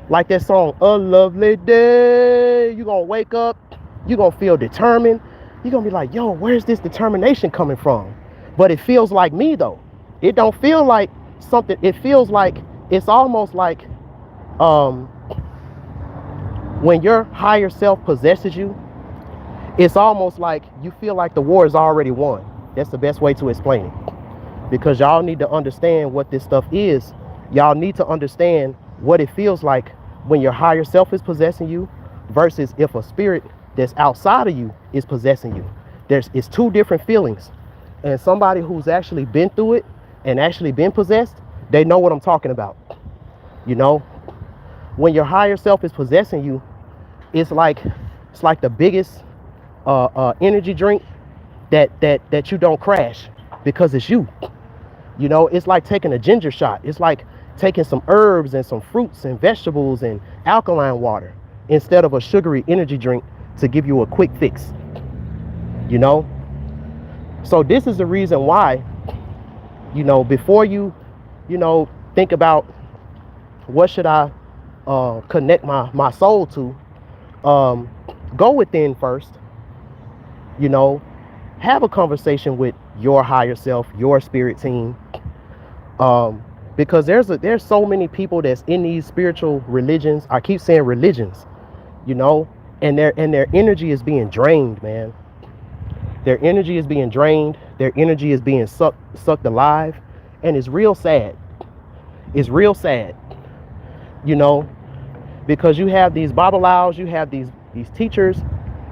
Speaker 1: like that song, A Lovely Day. You're gonna wake up, you're gonna feel determined. You're gonna be like, yo, where's this determination coming from? But it feels like me though. It don't feel like something. It feels like, it's almost like when your higher self possesses you, it's almost like you feel like the war is already won. That's the best way to explain it. Because y'all need to understand what this stuff is. Y'all need to understand what it feels like when your higher self is possessing you versus if a spirit that's outside of you is possessing you. It's two different feelings. And somebody who's actually been through it and actually been possessed, they know what I'm talking about. You know, when your higher self is possessing you, it's like the biggest energy drink that you don't crash because it's you. You know, it's like taking a ginger shot. It's like taking some herbs and some fruits and vegetables and alkaline water instead of a sugary energy drink to give you a quick fix. You know? So this is the reason why, you know, before you think about what should I connect my soul to, go within first. You know, have a conversation with your higher self, your spirit team, because there's so many people that's in these spiritual religions. I keep saying religions, you know, and their energy is being drained, man. Their energy is being drained. Their energy is being sucked alive, and it's real sad. It's real sad, you know, because you have these babalaos, you have these teachers,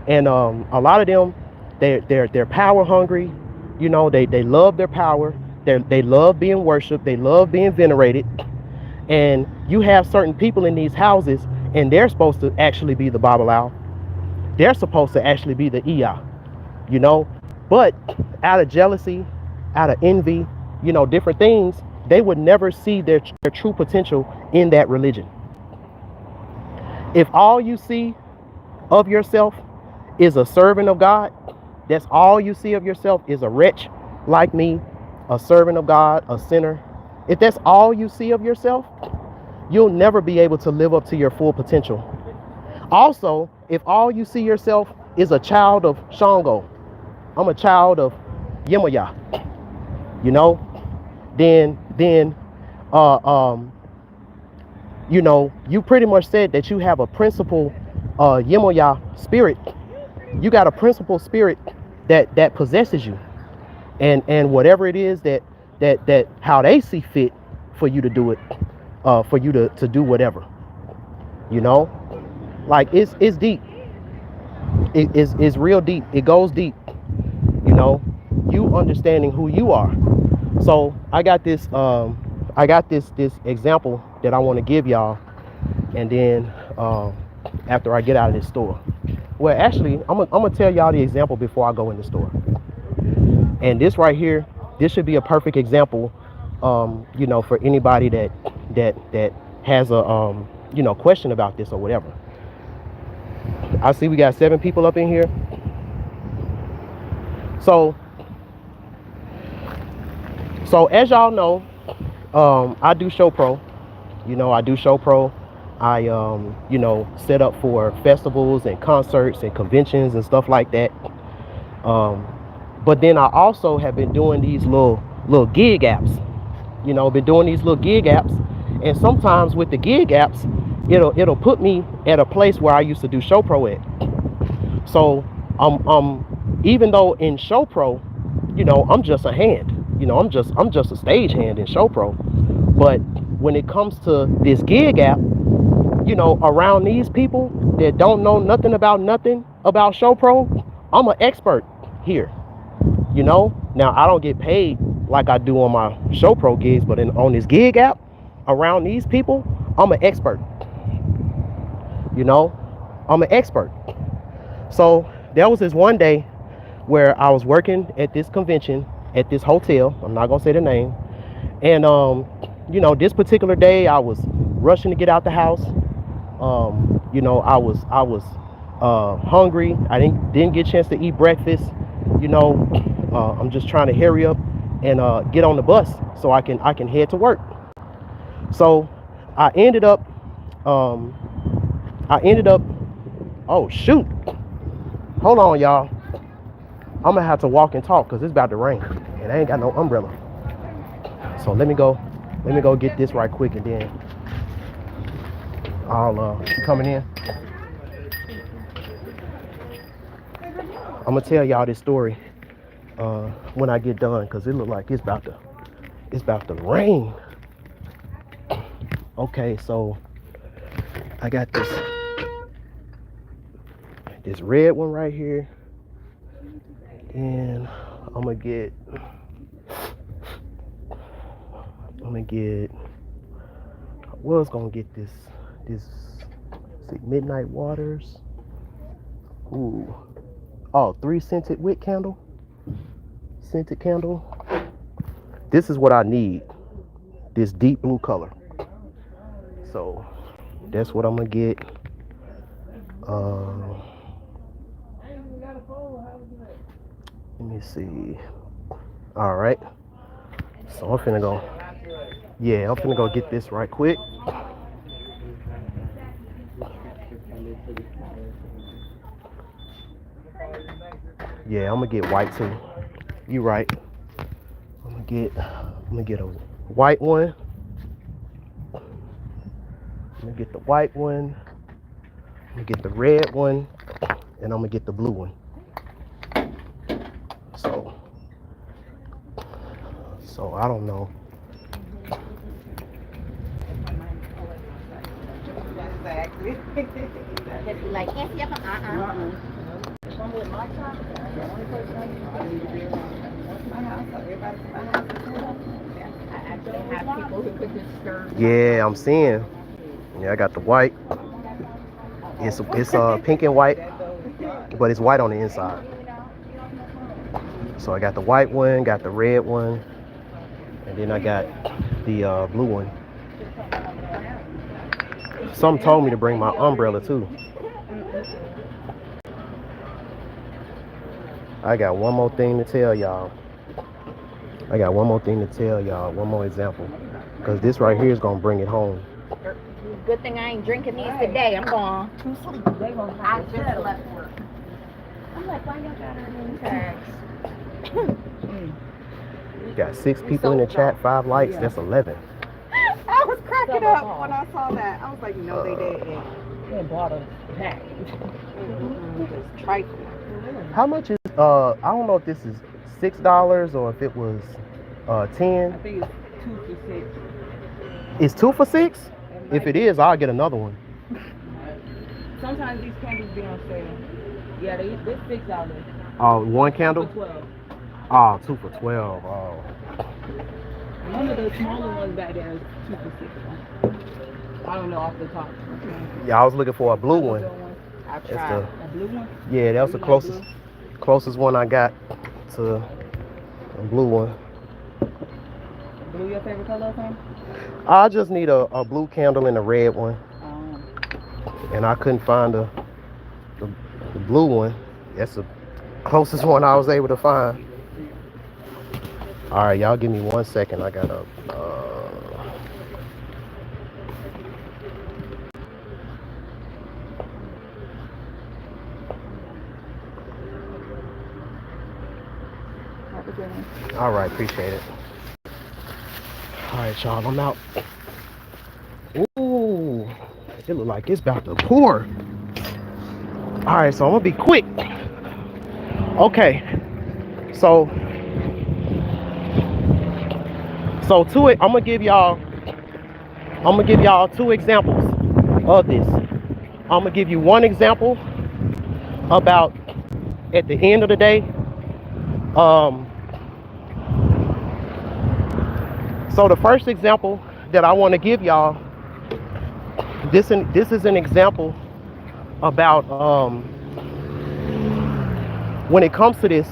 Speaker 1: and a lot of them, they're power hungry. You know, they love their power. They love being worshipped. They love being venerated. And you have certain people in these houses, and they're supposed to actually be the babalao. They're supposed to actually be the iya, you know. But out of jealousy, out of envy, you know, different things, they would never see their true potential in that religion. If all you see of yourself is a servant of God, that's all you see of yourself is a wretch like me, a servant of God, a sinner. If that's all you see of yourself, you'll never be able to live up to your full potential. Also, if all you see yourself is a child of Shango, I'm a child of Yemoya, you know, then you know, you pretty much said that you have a principal Yemoya spirit. You got a principal spirit that possesses you, and whatever it is that how they see fit for you to do it, for you to do whatever, you know, like it's deep. It's real deep. It goes deep, you know, you understanding who you are. So I got this this example that I want to give y'all, and then after I get out of this store. Well, actually, I'm gonna tell y'all the example before I go in the store. And this right here, this should be a perfect example, you know, for anybody that has a you know, question about this or whatever. I see we got 7 people up in here. So as y'all know, I do show pro. You know, I do show pro. I you know, set up for festivals and concerts and conventions and stuff like that. But then I also have been doing these little gig apps. You know, been doing these little gig apps, and sometimes with the gig apps, it'll put me at a place where I used to do show pro at. So even though in show pro, I'm just a hand. I'm just a stage hand in show pro. But when it comes to this gig app, around these people that don't know nothing about show pro, I'm an expert here. Now I don't get paid like I do on my show pro gigs, but on this gig app, around these people, I'm an expert. I'm an expert. So there was this one day where I was working at this convention at this hotel. I'm not gonna say the name. And this particular day I was rushing to get out the house. I was hungry. I didn't get a chance to eat breakfast. I'm just trying to hurry up and get on the bus so I can head to work. So I ended up oh shoot. Hold on, y'all. I'm gonna have to walk and talk because it's about to rain and I ain't got no umbrella. So let me go get this right quick and then I'll coming in. I'm gonna tell y'all this story when I get done because it look like it's about to rain. Okay, so I got this red one right here, and I'm gonna get I was gonna get this Midnight Waters. Ooh. Oh, 3 scented wick candle. Scented candle. This is what I need. This deep blue color. So that's what I'm gonna get. Let me see. All right. So I'm finna go. Yeah, I'm finna go get this right quick. Yeah, I'm gonna get white too. You right. I'm gonna get a white one. I'm gonna get the white one. I'm gonna get the red one, and I'm gonna get the blue one. So I don't know.
Speaker 2: Exactly. Just be like, yes, yep, Come with my car. The only person I use my house. So everybody's in my house. I actually have people who could just stir.
Speaker 1: Yeah, I'm seeing. Yeah, I got the white. It's pink and white, but it's white on the inside. So I got the white one, got the red one, and then I got the blue one. Some told me to bring my umbrella too. I got one more thing to tell y'all. One more example. Because this right here is going to bring it home.
Speaker 2: Good thing I ain't drinking these today. I'm going to sleep. I just left work. I'm like, why y'all got our name tags?
Speaker 1: Got 6 people in the chat, 5 likes. Yeah. That's 11.
Speaker 2: I was cracking up when I saw that. I was like, no, they didn't. They bought a pack. Just trifling.
Speaker 1: How much is I don't know if this is $6 or if it was 10.
Speaker 3: I think it's 2 for 6.
Speaker 1: It's 2 for 6? If it is, I'll get another one.
Speaker 3: Sometimes these candles be on sale. Yeah, they're $6.
Speaker 1: Oh, one candle?
Speaker 3: 2 for 12.
Speaker 1: Oh, 2 for 12. Oh.
Speaker 3: One of the smaller ones back there is 2 for 6. I don't know off the top.
Speaker 1: Yeah, I was looking for a blue one.
Speaker 3: I tried. A blue one?
Speaker 1: Yeah, that was the closest one I got to a blue one.
Speaker 3: Blue your favorite color, Sam?
Speaker 1: I just need a blue candle and a red one. And I couldn't find the blue one. That's the closest one I was able to find. All right, y'all give me 1 second. I gotta all right, appreciate it. All right, y'all, I'm out. Ooh, It look like it's about to pour. All right, so I'm gonna be quick. Okay, so to it, I'm gonna give y'all two examples of this. I'm gonna give you one example about at the end of the day. So the first example that I want to give y'all, this is an example about when it comes to this,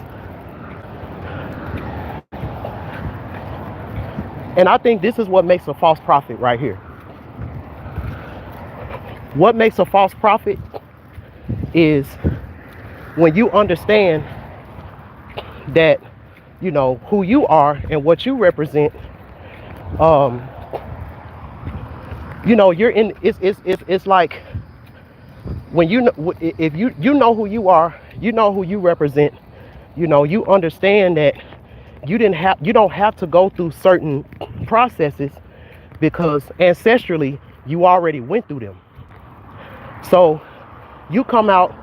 Speaker 1: and I think this is what makes a false prophet right here. What makes a false prophet is when you understand that, you know, who you are and what you represent. You know, you're in. It's like when you know, if you know who you are, you know who you represent. You know, you understand that you don't have to go through certain processes because ancestrally you already went through them. So you come out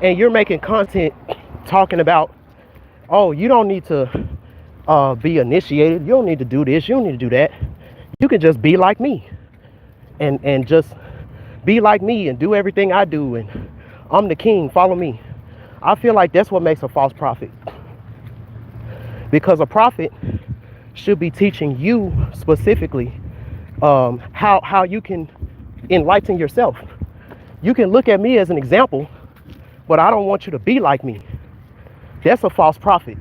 Speaker 1: and you're making content talking about, oh, you don't need to be initiated. You don't need to do this. You don't need to do that. You can just be like me and just be like me and do everything I do. And I'm the king. Follow me. I feel like that's what makes a false prophet. Because a prophet should be teaching you specifically how you can enlighten yourself. You can look at me as an example, but I don't want you to be like me. That's a false prophet.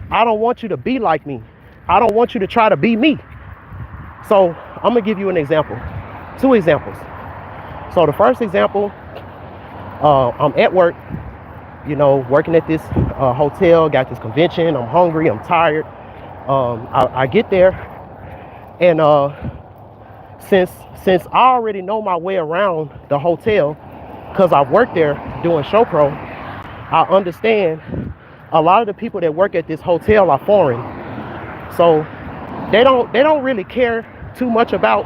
Speaker 1: I don't want you to be like me. I don't want you to try to be me. So I'm gonna give you an example, two examples. So the first example, I'm at work, you know, working at this hotel, got this convention. I'm hungry, I'm tired. I get there, and since I already know my way around the hotel, because I've worked there doing show pro, I understand a lot of the people that work at this hotel are foreign, so they don't really care too much about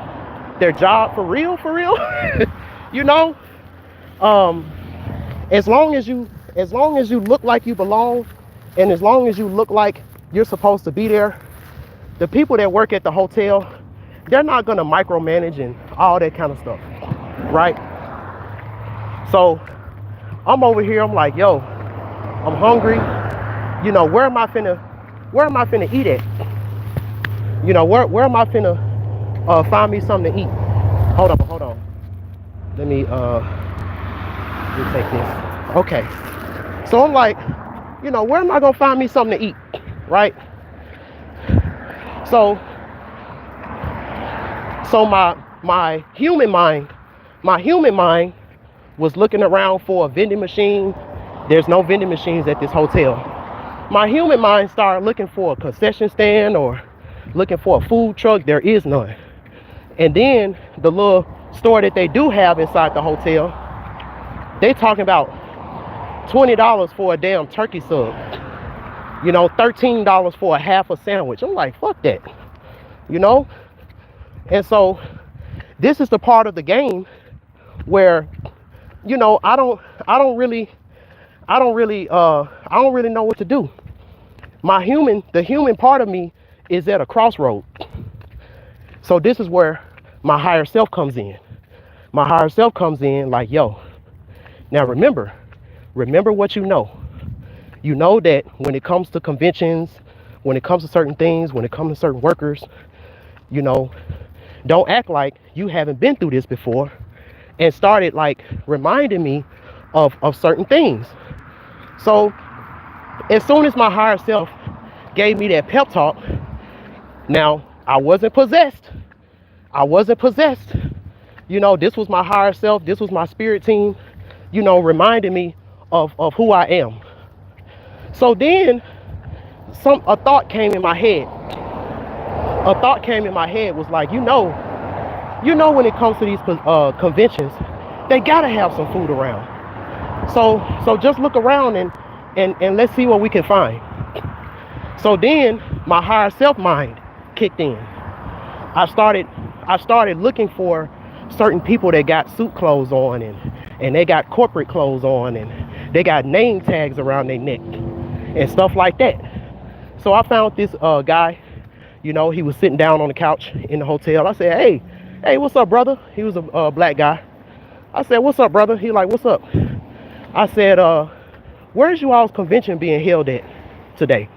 Speaker 1: their job for real. You know, as long as you look like you belong, and as long as you look like you're supposed to be there, the people that work at the hotel, they're not gonna micromanage and all that kind of stuff, right? So I'm over here, I'm like, yo, I'm hungry. You know, where am I finna eat at? You know, where am I finna find me something to eat? Hold on. Let me take this. Okay. So I'm like, you know, where am I gonna find me something to eat? Right? So my human mind was looking around for a vending machine. There's no vending machines at this hotel. My human mind started looking for a concession stand or looking for a food truck. There is none. And then the little store that they do have inside the hotel, they talking about $20 for a damn turkey sub. You know, $13 for a half a sandwich. I'm like, fuck that. You know? And so this is the part of the game where, you know, I don't really know what to do. The human part of me is at a crossroad. So this is where my higher self comes in. My higher self comes in like, yo, now remember what you know. You know that when it comes to conventions, when it comes to certain things, when it comes to certain workers, you know, don't act like you haven't been through this before, and started like reminding me of certain things. So as soon as my higher self gave me that pep talk, now I wasn't possessed. You know, this was my higher self. This was my spirit team, you know, reminding me of who I am. So then a thought came in my head. Was like, you know, when it comes to these conventions, they gotta have some food around. So just look around and let's see what we can find. So then my higher self mind kicked in. I started looking for certain people that got suit clothes on, and they got corporate clothes on, and they got name tags around their neck and stuff like that. So I found this guy, you know, he was sitting down on the couch in the hotel. I said, hey, what's up, brother? He was a black guy. I said, what's up, brother? He like, what's up? I said, where's you all's convention being held at today?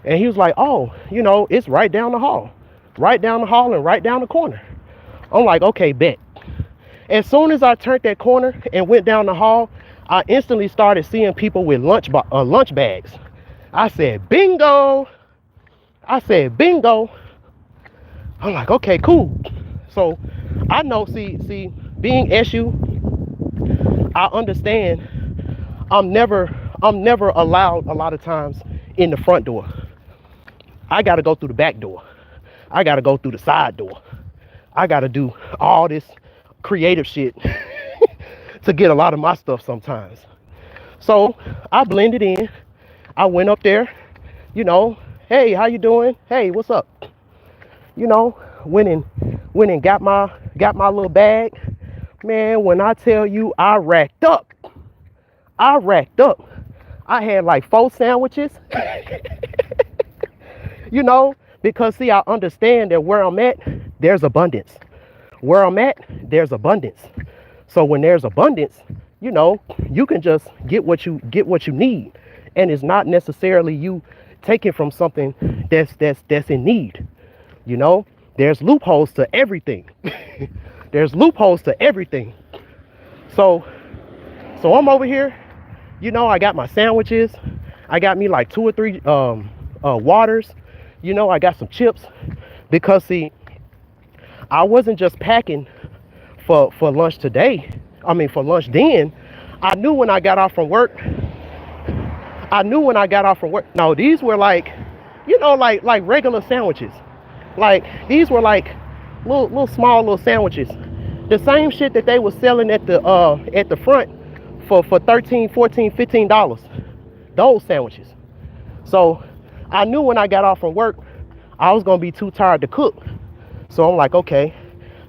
Speaker 1: And he was like, oh, you know, it's right down the hall and right down the corner. I'm like, okay, bet. As soon as I turned that corner and went down the hall, I instantly started seeing people with lunch bags. I said, bingo. I'm like, okay, cool. So I know, see, being SU, I understand I'm never allowed a lot of times in the front door. I gotta go through the back door. I gotta go through the side door. I gotta do all this creative shit to get a lot of my stuff sometimes. So I blended in. I went up there, you know, hey, how you doing? Hey, what's up? You know, went and got my little bag. Man, when I tell you I racked up. I had like 4 sandwiches. You know, because see, I understand that where I'm at, there's abundance. Where I'm at, there's abundance. So when there's abundance, you know, you can just get what you need. And it's not necessarily you taking from something that's in need. You know, there's loopholes to everything. There's loopholes to everything. So I'm over here, you know, I got my sandwiches. I got me like 2 or 3 waters. You know, I got some chips, because see, I wasn't just packing for lunch today. I mean, for lunch then. I knew when I got off from work. No, these were like, you know, like regular sandwiches. Like these were like little small sandwiches. The same shit that they were selling at the front for $13, $14, $15. Those sandwiches. So I knew when I got off from work, I was gonna be too tired to cook. So I'm like, okay,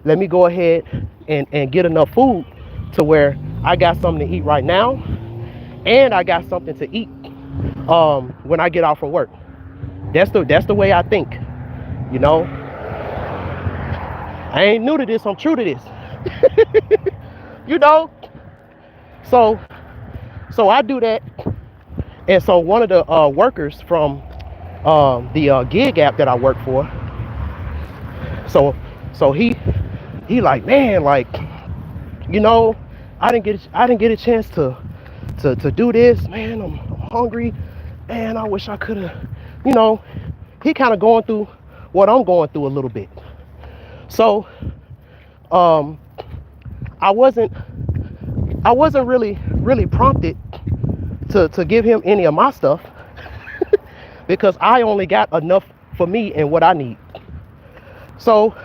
Speaker 1: let me go ahead and get enough food to where I got something to eat right now, and I got something to eat when I get off from work. That's the way I think, you know. I ain't new to this, I'm true to this. You know. So I do that. And so one of the workers from the gig app that I work for, so he like, man, like, you know, I didn't get a chance to do this, man. I'm hungry, man. I wish I could have, you know. He kind of going through what I'm going through a little bit. So I wasn't really prompted to give him any of my stuff because I only got enough for me and what I need. So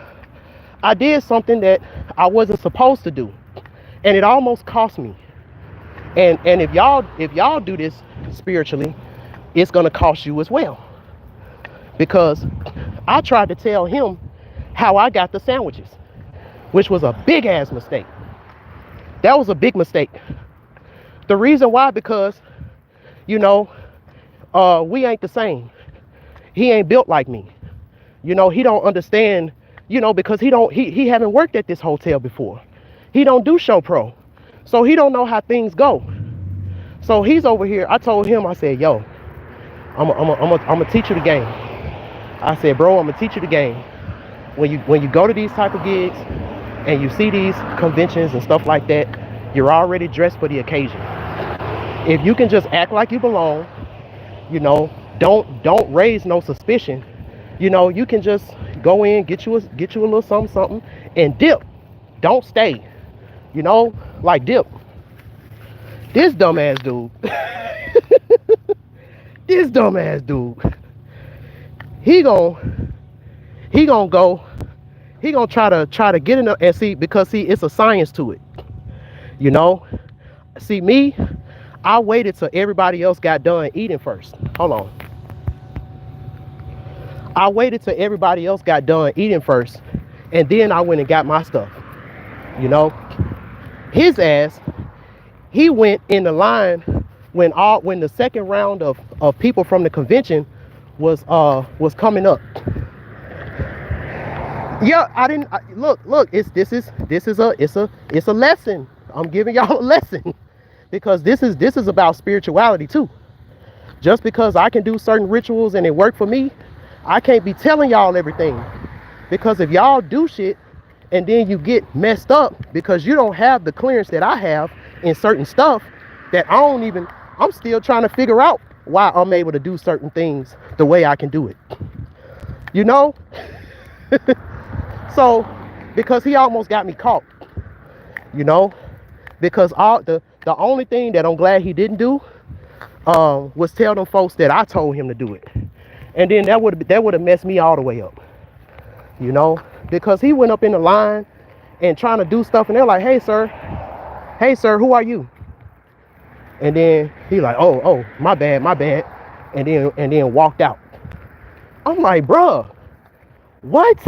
Speaker 1: I did something that I wasn't supposed to do, and it almost cost me. And if y'all do this spiritually, it's gonna cost you as well. Because I tried to tell him how I got the sandwiches, which was a big ass mistake. That was a big mistake. The reason why, because, you know, we ain't the same. He ain't built like me. You know, he don't understand, you know, because he haven't worked at this hotel before. He don't do show pro. So he don't know how things go. So he's over here. I told him, I said, yo, I'm gonna teach you the game. I said, bro, I'm gonna teach you the game. When you go to these type of gigs and you see these conventions and stuff like that, you're already dressed for the occasion. If you can just act like you belong, you know, don't raise no suspicion. You know, you can just go in, get you a little something, and dip. Don't stay. You know, like dip. This dumbass dude. This dumbass dude. He gonna try to get in there and see, because see, it's a science to it. You know? See, me, I waited till everybody else got done eating first. Hold on. I waited till everybody else got done eating first, and then I went and got my stuff. You know, his ass, he went in the line when the second round of people from the convention was coming up. Yeah, I didn't look. This is a lesson. I'm giving y'all a lesson because this is about spirituality too. Just because I can do certain rituals and it work for me, I can't be telling y'all everything. Because if y'all do shit and then you get messed up because you don't have the clearance that I have in certain stuff that I'm still trying to figure out why I'm able to do certain things the way I can do it. You know? So, because he almost got me caught, you know? Because the only thing that I'm glad he didn't do was tell them folks that I told him to do it. And then that would have messed me all the way up. You know, because he went up in the line and trying to do stuff and they're like, hey sir, who are you? And then he like, oh, my bad. And then walked out. I'm like, bruh, what?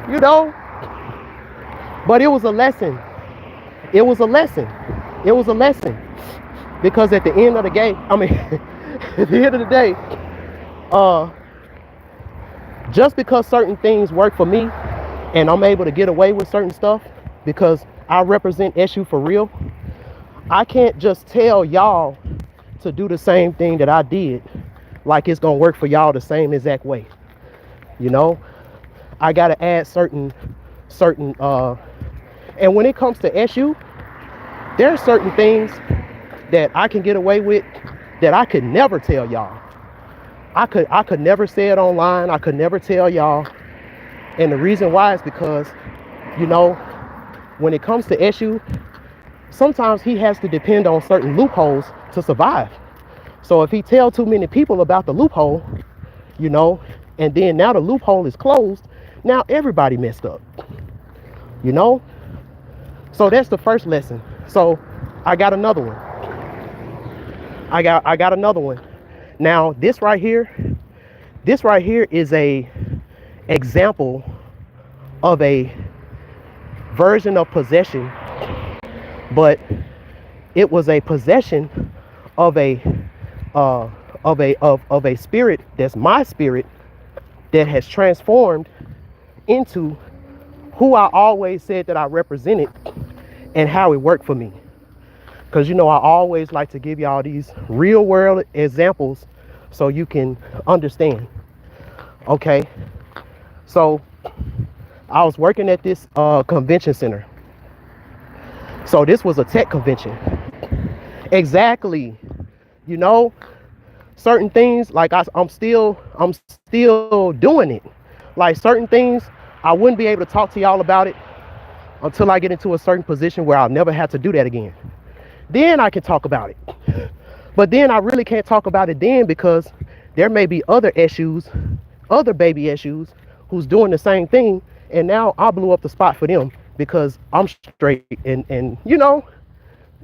Speaker 1: You know, but it was a lesson. It was a lesson because at the end of the day, at the end of the day, just because certain things work for me and I'm able to get away with certain stuff because I represent SU for real, I can't just tell y'all to do the same thing that I did like it's gonna work for y'all the same exact way. You know, I gotta add certain and when it comes to SU, there are certain things that I can get away with that I could never tell y'all. I could never say it online. I could never tell y'all. And the reason why is because, you know, when it comes to SU, sometimes he has to depend on certain loopholes to survive. So if he tell too many people about the loophole, you know, and then now the loophole is closed, now everybody messed up, you know? So that's the first lesson. So I got another one. I got another one. Now this right here is a example of a version of possession, but it was a possession of a spirit that's my spirit that has transformed into who I always said that I represented and how it worked for me. Because, you know, I always like to give y'all these real world examples so you can understand. Okay. So I was working at this convention center. So this was a tech convention. Exactly. You know, certain things like I'm still doing it. Like certain things I wouldn't be able to talk to y'all about it until I get into a certain position where I'll never have to do that again. Then I can talk about it. But then I really can't talk about it then because there may be other issues, other baby issues who's doing the same thing. And now I blew up the spot for them because I'm straight and you know,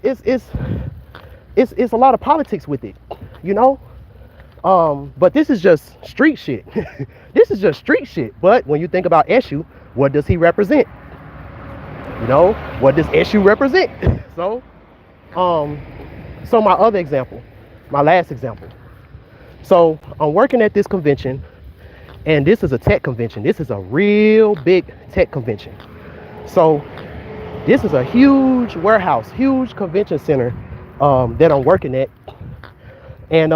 Speaker 1: it's a lot of politics with it, you know? But this is just street shit. This is just street shit. But when you think about Eshu, what does he represent? You know, what does Eshu represent? So my other example, my last example. So I'm working at this convention, and this is a tech convention. This is a real big tech convention. So this is a huge warehouse, huge convention center that I'm working at. And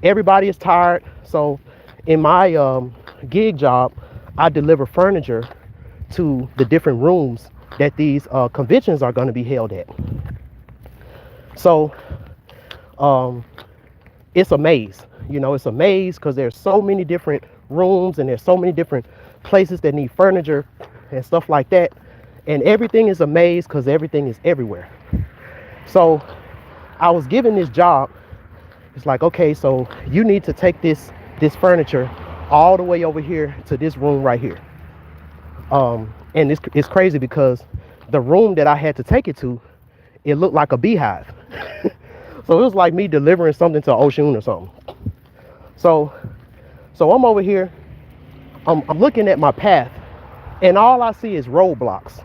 Speaker 1: everybody is tired. So in my gig job, I deliver furniture to the different rooms that these conventions are going to be held at. So it's a maze, you know, it's a maze because there's so many different rooms and there's so many different places that need furniture and stuff like that. And everything is a maze because everything is everywhere. So I was given this job. It's like, okay, so you need to take this furniture all the way over here to this room right here. And it's crazy because the room that I had to take it to, it looked like a beehive. So it was like me delivering something to Oshun or something. So I'm over here, I'm looking at my path And all I see is roadblocks.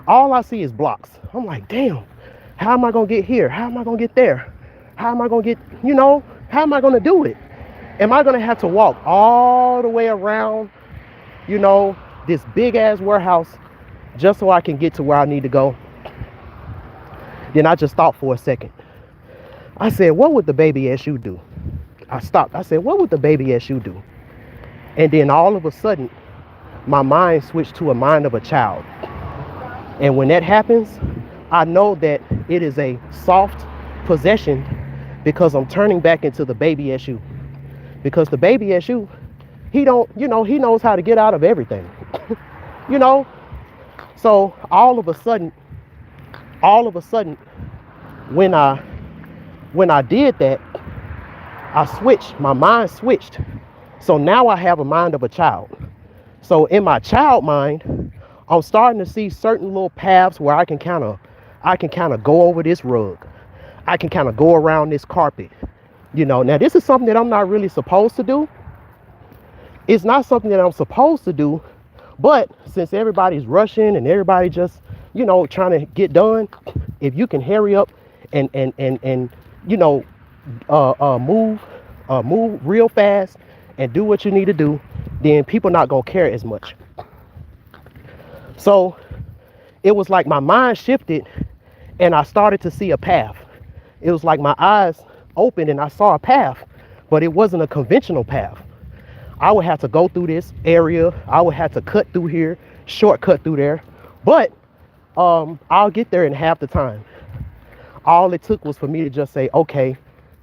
Speaker 1: All I see is blocks. I'm like, damn, how am I gonna get here? How am I gonna get there? How am I gonna get, how am I gonna do it? Am I gonna have to walk all the way around, this big ass warehouse just so I can get to where I need to go? Then I just thought for a second. I said, what would the baby SU do? I stopped. I said, what would the baby SU do? And then all of a sudden, my mind switched to a mind of a child. And when that happens, I know that it is a soft possession because I'm turning back into the baby SU. Because the baby SU, he knows how to get out of everything. So all of a sudden, when I did that, my mind switched. So now I have a mind of a child. So in my child mind, I'm starting to see certain little paths where I can kind of go over this rug. I can kind of go around this carpet. Now this is something that I'm not really supposed to do. It's not something that I'm supposed to do, but since everybody's rushing and everybody just, trying to get done, if you can hurry up and move real fast and do what you need to do, then people not gonna care as much. So it was like my mind shifted and I started to see a path. It was like my eyes opened and I saw a path, but it wasn't a conventional path. I would have to go through this area. I would have to cut through here, shortcut through there, but I'll get there in half the time. All it took was for me to just say, okay,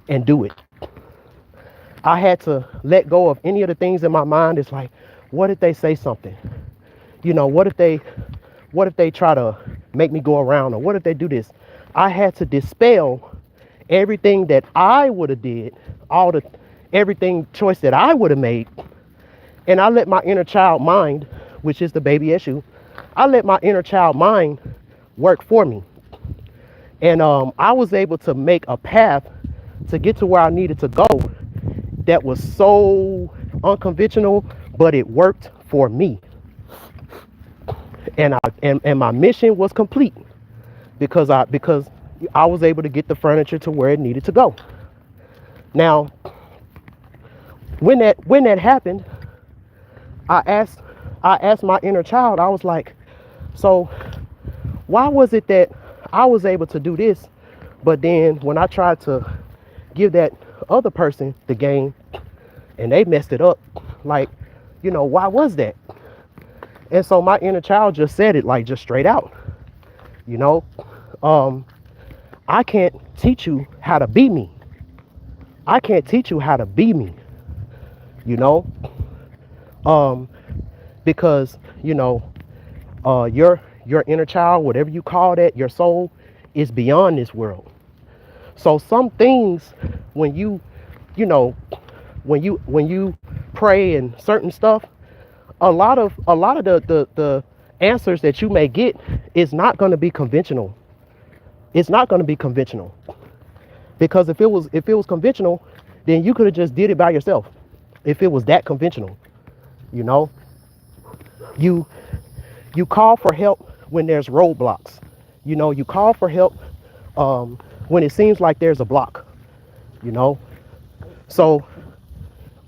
Speaker 1: and do it. I had to let go of any of the things in my mind. It's like, what if they say something? What if they try to make me go around, or what if they do this? I had to dispel everything that I would have did, everything choice that I would have made. And I let my inner child mind, which is the baby issue, I let my inner child mind work for me. And I was able to make a path to get to where I needed to go that was so unconventional, but it worked for me. And my mission was complete because I was able to get the furniture to where it needed to go. Now, when that happened, I asked my inner child, I was like, so why was it that I was able to do this, but then when I tried to give that other person the game and they messed it up, like, why was that? And so my inner child just said it, like, just straight out, I can't teach you how to be me. I can't teach you how to be me, because, your inner child, whatever you call that, your soul is beyond this world. So some things, when you pray and certain stuff, a lot of the answers that you may get is not going to be conventional. It's not going to be conventional, because if it was conventional, then you could have just did it by yourself. If it was that conventional, you call for help when there's roadblocks. You call for help when it seems like there's a block. So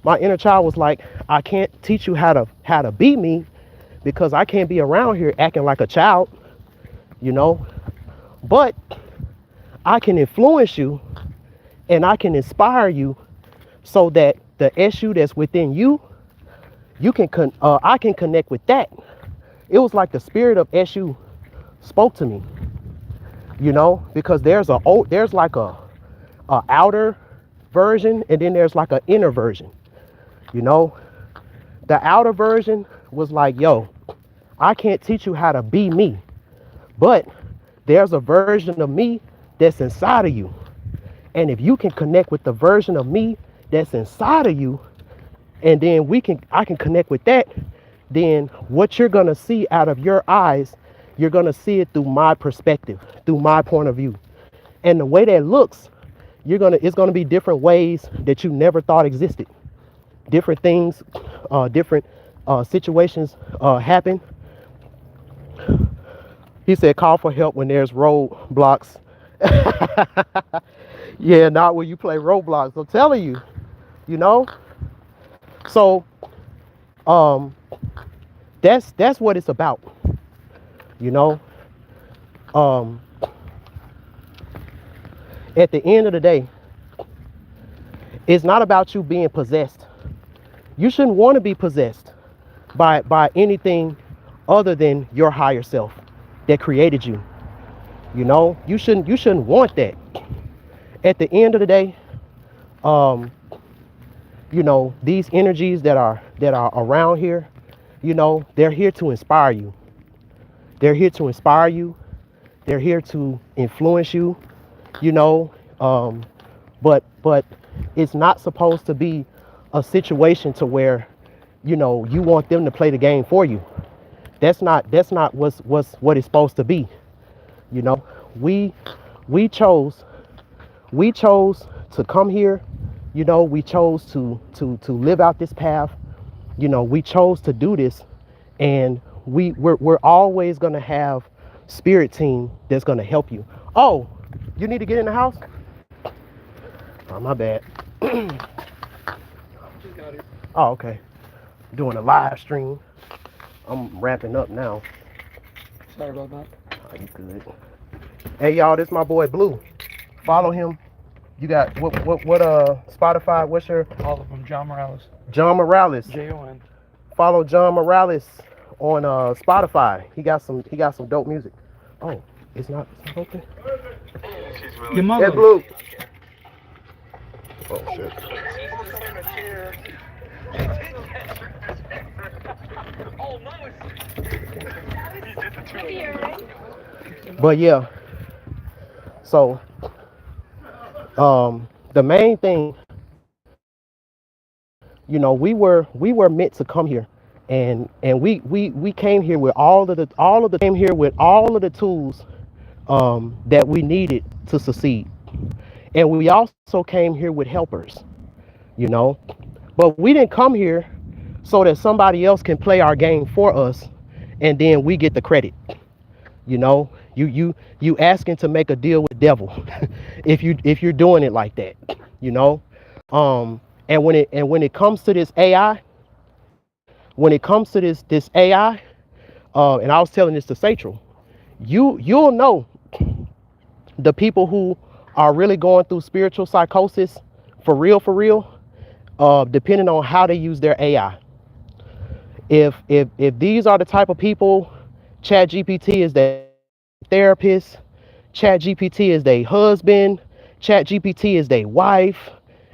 Speaker 1: my inner child was like, I can't teach you how to be me, because I can't be around here acting like a child, but I can influence you and I can inspire you so that the issue that's within you, I can connect with that. It was like the spirit of SU spoke to me, because there's like a outer version, and then there's like an inner version. The outer version was like, yo, I can't teach you how to be me, but there's a version of me that's inside of you. And if you can connect with the version of me that's inside of you, and then I can connect with that, then what you're going to see out of your eyes, you're going to see it through my perspective, through my point of view. And the way that looks, it's going to be different ways that you never thought existed. Different things, different situations happen He said, call for help when there's roadblocks. Yeah, not when you play Roblox. I'm telling you, you know. So um, that's what it's about, you know. Um, at the end of the day, it's not about you being possessed. You shouldn't want to be possessed by anything other than your higher self that created you. You know, you shouldn't want that. At the end of the day, um, you know, these energies that are around here, you know, they're here to inspire you. They're here to inspire you. They're here to influence you, you know. But it's not supposed to be a situation to where, you know, you want them to play the game for you. That's not what it's supposed to be. You know, we we chose we chose to come here. You know, we chose to live out this path. You know, we chose to do this, and we're always gonna have spirit team that's gonna help you. Oh, you need to get in the house? Oh, my bad. Oh, okay. Doing a live stream. I'm wrapping up now.
Speaker 4: Sorry about that.
Speaker 1: Oh, you good? Hey y'all, this my boy Blue. Follow him. You got what Spotify? What's your
Speaker 4: All of them. John Morales.
Speaker 1: John Morales?
Speaker 4: Jon.
Speaker 1: Follow John Morales on Spotify. He got some dope music. Oh, it's not open.
Speaker 4: Your mother.
Speaker 1: Hey Blue. Oh shit. But yeah, so the main thing, you know, we were meant to come here, and we came here with all of the tools that we needed to succeed, and we also came here with helpers, you know, but we didn't come here so that somebody else can play our game for us, and then we get the credit. You know, you asking to make a deal with the devil if you're doing it like that, you know. And when it comes to this AI, and I was telling this to Satchel, you'll know the people who are really going through spiritual psychosis for real, depending on how they use their AI. If these are the type of people, ChatGPT is their therapist, ChatGPT is their husband, ChatGPT is their wife,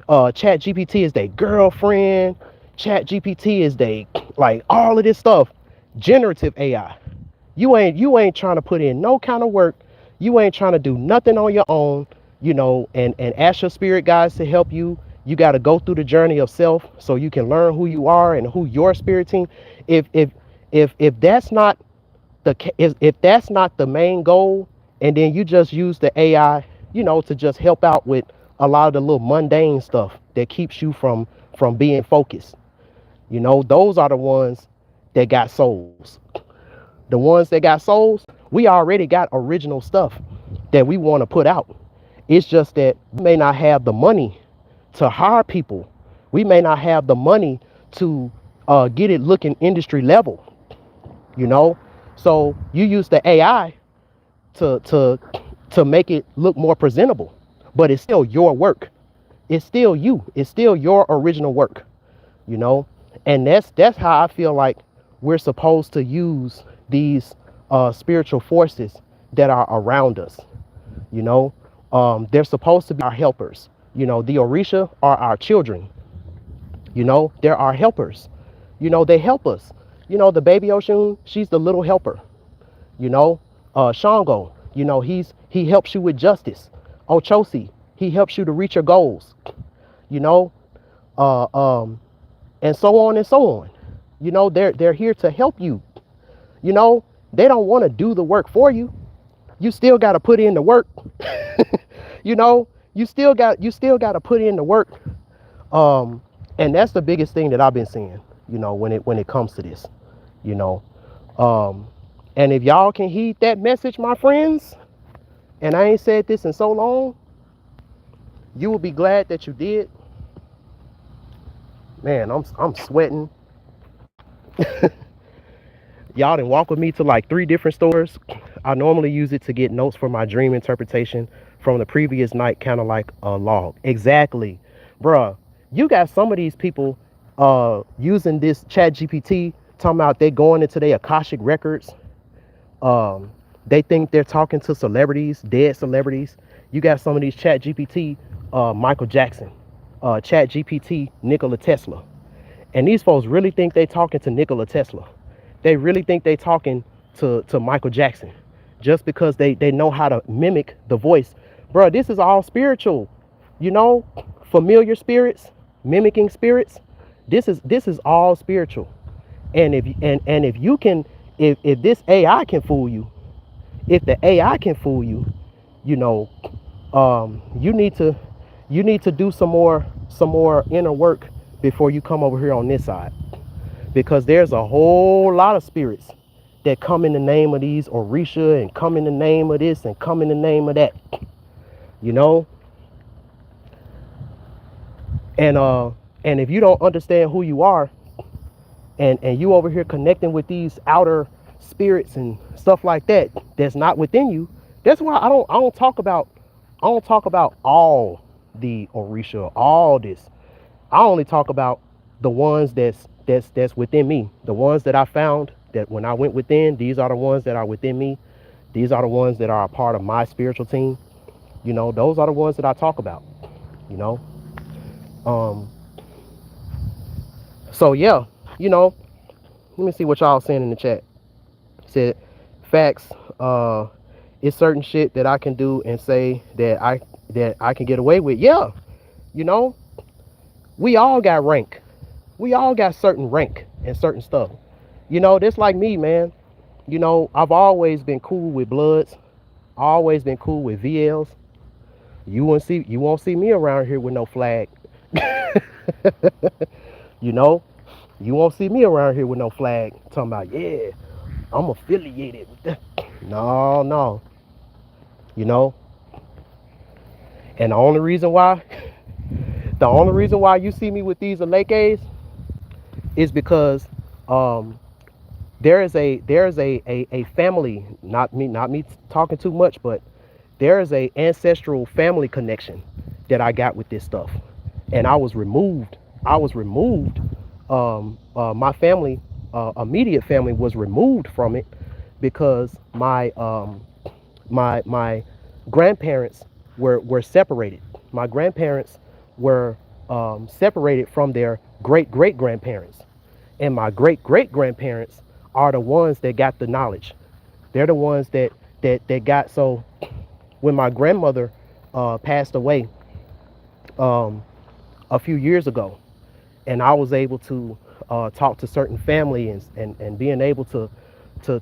Speaker 1: ChatGPT is their girlfriend, ChatGPT is they like all of this stuff. Generative AI. You ain't trying to put in no kind of work. You ain't trying to do nothing on your own, you know, and ask your spirit guides to help you. You got to go through the journey of self so you can learn who you are and who your spirit team. If that's not if that's not the main goal, and then you just use the AI, you know, to just help out with a lot of the little mundane stuff that keeps you from being focused. You know, those are the ones that got souls. The ones that got souls, we already got original stuff that we want to put out. It's just that we may not have the money to hire people. We may not have the money to get it looking industry level, you know. So you use the AI to make it look more presentable, but it's still your work. It's still you. It's still your original work, you know. And that's how I feel like we're supposed to use these spiritual forces that are around us. You know, they're supposed to be our helpers. You know, the Orisha are our children. You know, they're our helpers. You know, they help us. You know, the baby Oshun, she's the little helper. You know, Shango, you know, he helps you with justice. Ochosi, he helps you to reach your goals. You know, and so on and so on. You know, they're here to help you. You know, they don't want to do the work for you. You still got to put in the work. You know, you still got to put in the work. And that's the biggest thing that I've been seeing, you know, when it comes to this, you know. And if y'all can heed that message, my friends, and I ain't said this in so long, you will be glad that you did. Man, I'm sweating. Y'all done walk with me to like 3 different stores. I normally use it to get notes for my dream interpretation from the previous night, kind of like a log. Exactly. Bruh, you got some of these people using this chat GPT, talking about they going into their Akashic records. They think they're talking to celebrities, dead celebrities. You got some of these chat GPT, Michael Jackson, chat GPT, Nikola Tesla. And these folks really think they talking to Nikola Tesla. They really think they talking to Michael Jackson just because they know how to mimic the voice. Bro, this is all spiritual. You know, familiar spirits, mimicking spirits. This is all spiritual. And if you can, if this AI can fool you, if the AI can fool you, you know, you need to do some more inner work before you come over here on this side, because there's a whole lot of spirits that come in the name of these Orisha and come in the name of this and come in the name of that, you know. And if you don't understand who you are, and you over here connecting with these outer spirits and stuff like that that's not within you, that's why I don't talk about all the Orisha, all this. I only talk about the ones that's within me, the ones that I found that when I went within. These are the ones that are within me. These are the ones that are a part of my spiritual team. You know, those are the ones that I talk about. You know, so yeah, you know, let me see what y'all saying in the chat. Said facts. It's certain shit that I can do and say that I can get away with. Yeah, you know, we all got rank. We all got certain rank and certain stuff. You know, that's like me, man. You know, I've always been cool with Bloods. Always been cool with VLs. You won't see me around here with no flag. You know, you won't see me around here with no flag talking about, yeah, I'm affiliated with that. No, no. You know, and the only reason why you see me with these Alekes is because there is a family, not me talking too much, but there is a ancestral family connection that I got with this stuff. And I was removed. My family, immediate family, was removed from it because my my grandparents were separated. My grandparents were separated from their great grandparents, and my great grandparents are the ones that got the knowledge. They're the ones that got. So when my grandmother passed away a few years ago, and I was able to talk to certain family and being able to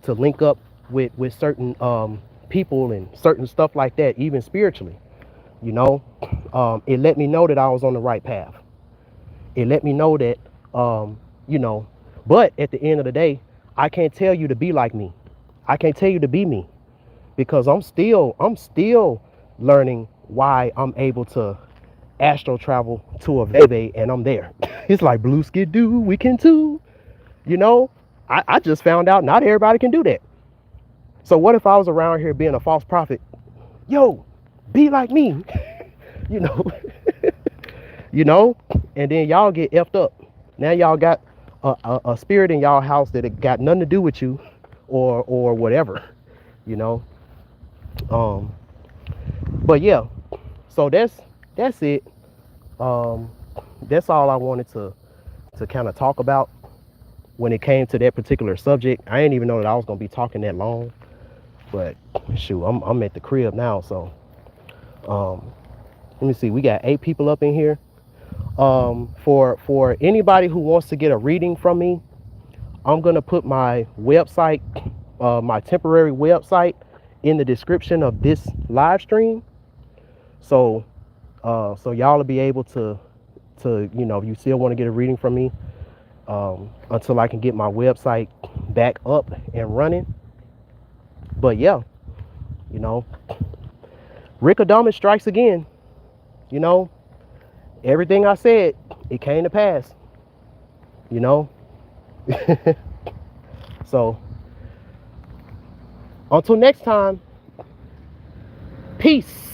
Speaker 1: link up with certain people and certain stuff like that, even spiritually, you know, it let me know that I was on the right path. It let me know that, you know, but at the end of the day, I can't tell you to be like me. I can't tell you to be me, because I'm still learning why I'm able to astral travel to a Veve and I'm there. It's like blue skidoo, we can too. You know, I just found out not everybody can do that. So what if I was around here being a false prophet? Yo, be like me. You know, you know, and then y'all get effed up. Now y'all got a spirit in y'all house that it got nothing to do with you or whatever, you know. But yeah, so that's it. That's all I wanted to kind of talk about when it came to that particular subject. I didn't even know that I was gonna be talking that long, but shoot, I'm at the crib now. So let me see, we got 8 people up in here. For anybody who wants to get a reading from me, I'm gonna put my website, my temporary website, in the description of this live stream. So y'all will be able to you know, if you still want to get a reading from me, until I can get my website back up and running, But yeah, you know, Rick strikes again. You know, everything I said, it came to pass. You know, so until next time, peace.